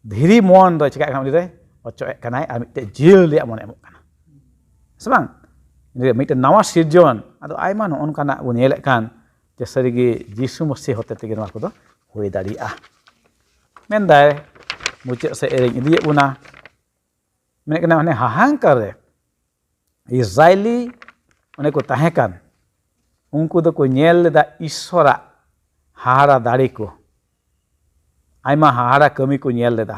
धीरी मन दो चिका कना उनी दो अचोए कनाय आ मिते जेल रे मन एमो कना से बांग ᱢᱤᱫᱴᱮᱱ ᱱᱟᱣᱟ ᱥᱤᱨᱡᱚᱱ ᱟᱫᱚ ᱟᱭᱢᱟ ᱱᱚᱜᱼᱚᱱᱠᱟᱱᱟᱜ ᱵᱚᱱ ᱧᱮᱞᱮᱫ ᱠᱟᱱ ᱡᱮ ᱥᱟᱹᱨᱤᱜᱮ ᱡᱤᱥᱩ ᱢᱟᱹᱥᱤ ᱦᱚᱛᱮ ᱛᱮᱜᱮ ᱱᱚᱣᱟ ᱠᱚᱫᱚ ᱦᱩᱭ ᱫᱟᱲᱮᱭᱟᱜᱼᱟ᱾ ᱢᱮᱱᱫᱟᱭ ᱢᱩᱪᱟᱹᱫ ᱥᱮᱫ ᱨᱮᱧ ᱤᱫᱤᱭᱮᱫ ᱵᱚᱱᱟ, ᱢᱮᱱᱮᱫ ᱠᱟᱱᱟ ᱚᱱᱮ ᱦᱟᱦᱟᱝᱠᱟᱨ ᱨᱮ ᱤᱥᱨᱟᱭᱮᱞᱤ ᱚᱱᱮ ᱠᱚ ᱛᱟᱦᱮᱸ ᱠᱟᱱ उनको दो को नेल लेदा ईश्वरा हारा दाड़ी को आयमा हारा कमी को नेल लेदा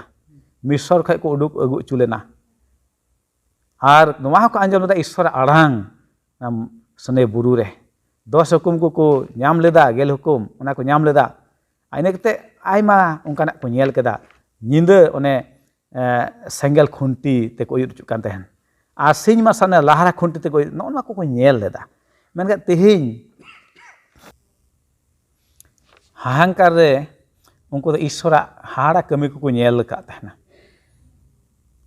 मिसर खै को उडुक अगु चुलेना आर नोवा को आंजम लेदा ईश्वर आड़ांग सने बुरु रे 10 हुकुम को नाम लेदा गेल हुकुम उना को नाम लेदा आइने कते आयमा उनकाना को नेल केदा निंद ओने सेंगल खुंटी ते को युचु कान तहन आर सिंह मासाने लाहारा खुंटी ते को नोना को नेल लेदा मेनका तेहिं हाहांकार रे उनको ईश्वरा हाड़ा कमी को नेल का तहना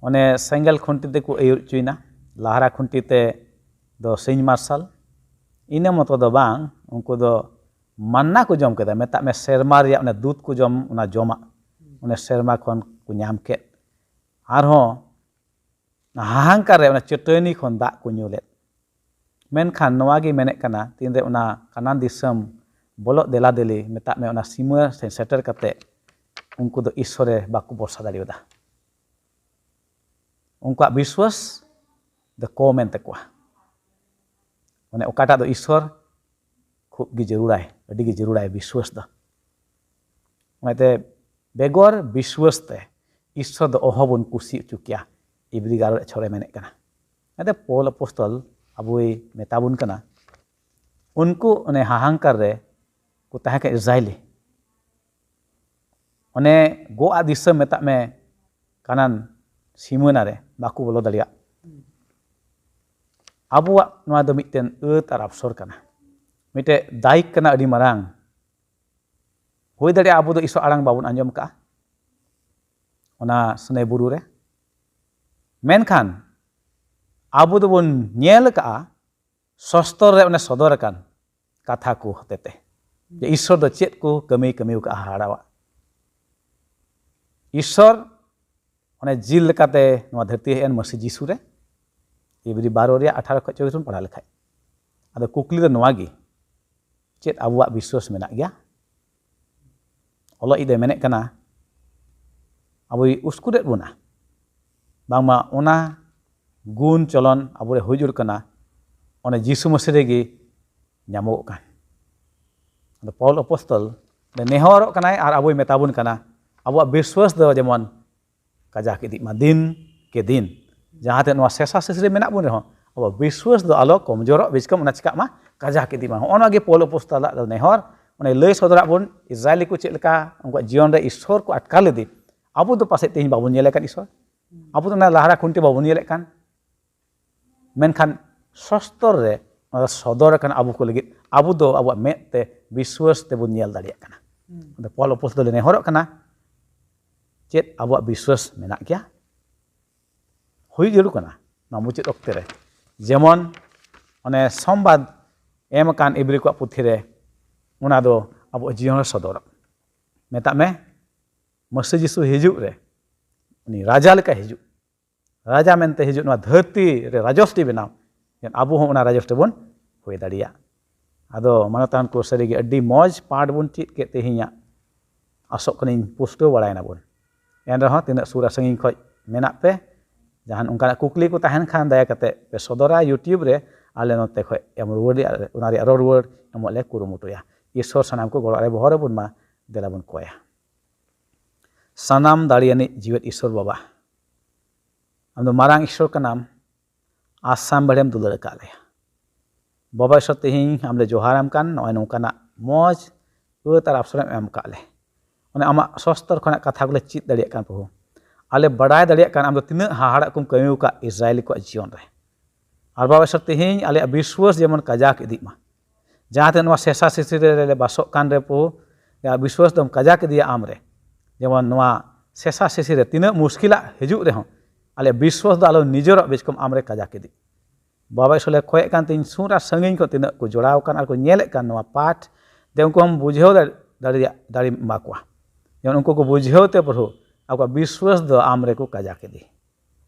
ओने सेंगल खुंटी ते को अयुर चुइना लाहारा खुंटी ते दो सिंह मार्शल इने मतो दो बांग उनको दो मन्ना को जम केदा मेता में सेरमा रिया ओने दूध को जम ओना जमा ओने सेरमा खन को नाम के आरो हाहांकार रे ओने चटनी खन दा को ᱧᱩ लेद मेनखान नवागी मेने कना तीन रे ओना कानान दिसम बोलो देला देली मेता में ओना सीमा से सेटर कते उनको दो ईश्वरे बाकु बरसा दाड़ियोदा उनका विश्वास द कमेन तकवा ओने ओकाटा दो ईश्वर खूब गी जरूराय अडी गी जरूराय विश्वास द ओनाते बेगर विश्वास ते ईश्वर द ओहबन कुसी चुकिया इब्री गारो छोरे मेने कना अते पौल अपोस्तल अबुई मेताबुन कना उनको ओने हाहांकार रे को तहे के इस्राएली ओने गो आदिसम मेता में कानान सीमोना रे बाकु बोलो दलिया अबुआ नोआ दो मिटेन अत आर अफसर कना मिटे दायिक कना अडी मारांग होय दाड़िया अबु दो ईश्वर आड़ांग बाबुन आंजम का ओना सने बुरु रे मेनखान आबु दो बन नेल का सस्तर रे ओने सदर कान कथा को हतेते जे ईश्वर दो चेत को कमी कमी का हाड़ावा ईश्वर ओने जिल लेकाते नोआ धरती हेन मसी जीसु रे इब्री 12 रे 18 खय 24 बन पढ़ा लेखाय आदो कुकली दो नोआगी चेत आबुआ विश्वास मेना गया ओलो इदे मेने कना आबुई उसकुदेत बुना बांगमा ओना गुण चलन आबुरे हुजुर कना ओने जीसु मसीह रेगी ᱧᱟᱢᱚᱜ कान आदो पौल अपोस्तल नेहर कनाय आर आबुई मेताबुन कना आबुआ विश्वास दो जेमन काजाक इदी मा दिन के दिन जहां ते नोआ सेसा सेसरे मेना बुन रहो अब विश्वास दो आलो कमजोर बिचकम ओना चिका मा काजाक इदी मा ओना गे पौल अपोस्तल दा नेहर ओने लय सदरा बुन इस्राएली को चेलका उनका जीवन रे ईश्वर को अटका लेदी आबु दो पासे तेही बाबुन नेले कान ईश्वर आबु दो ना लाहारा खुंटी बाबुन नेले कान मेनखान सस्तर रे सदर कान आबु को लगित आबु दो आबु मेते विश्वास ते बुन नेल दाड़िया काना अदो पौल अपोस्तल नेहर काना चेत आबु विश्वास मेना गया हुई जरूर कना ना मुचाद अक्ते रे जेमन ओने संवाद एम कान इब्री को पुथि रे ओना दो आबु जीवन रे सदर मेता में मसी जीसु हिजुग रे उनी राजा लेका हिजुग राजा मेनते हिजुग नोआ धरती रे राजस्टी बनाव जेन आबु हो ओना राजस्टी बन हुई दाड़िया आदो मानतान को सरीगे अड्डी मौज पाठ बन चीत के तेहिया आसोक कनिन पुष्टो बड़ायना बन एन रहो तिना सूरा संगिन खय मेना पे जहान उनका कुकली को तहन खान दया कते पे सदरा यूट्यूब रे आले नते खय एम रुवाड़ उनारी रुवाड़ एमले कुरुमुटुया ईश्वर सनाम को गड़े बहर बन मा देला बन कोया सनाम दाड़ियानी जीवित ईश्वर बाबा आम दो मारांग ईश्वर का नाम आसाम बड़ेम दुलर का ले बाबा ईश्वर तेहिं आमले जोहाराम कान नय नोकाना मौज तार अफसरम एम का ले ओने आमा सस्तर खना कथा को चित दाड़िया कान प्रभु आले बड़ाय दाड़िया कान आम दो तिना हाहाड़ा कुम कमी का इस्राएली को जीवन रे आर बाबा ईश्वर तेहिं आले विश्वास जेमन काजाक इदी मा जहां ते नोआ सेसा सिसिरे रे बासो कान रे प्रभु या विश्वास दम काजाक इदिया आम रे जेमन नोआ सेसा सिसिरे तिना मुश्किला हिजुग रे हो आले विश्वास द आलो निजर बिचकम आम रे काजाक इदी बाबा ईश्वर खोय कान तिन सुरा संगिन को तिना को जोड़ाव कान आर को नेले कान नोआ पाठ दे उनको हम बुझेव दाड़िया दाड़ी माकुआ जेमन उनको को बुझेवते प्रभु आपका विश्वास दो आम रे को काजाक इदी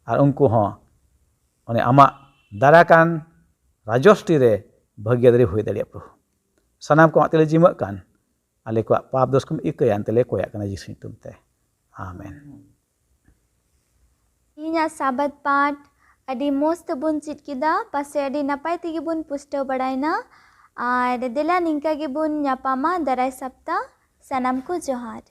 आर उनको हो ओने आमा दाराकान राजष्टी रे भाग्यदारी हुई दाड़िया प्रभु सानाम को तेले जिमक कान आले को पाप दोष को इकयान तेले कोया कना जिसु ᱧᱩᱛᱩᱢ ते आमेन इन्या साबत पाठ अडी मोस्त बुन चित किदा पासे अडी नपाय तेगी बुन पुष्टो बड़ाइना और देला निंका गे बुन ᱧᱟᱯᱟᱢᱟ दाराय सप्ताह सानाम को जोहार।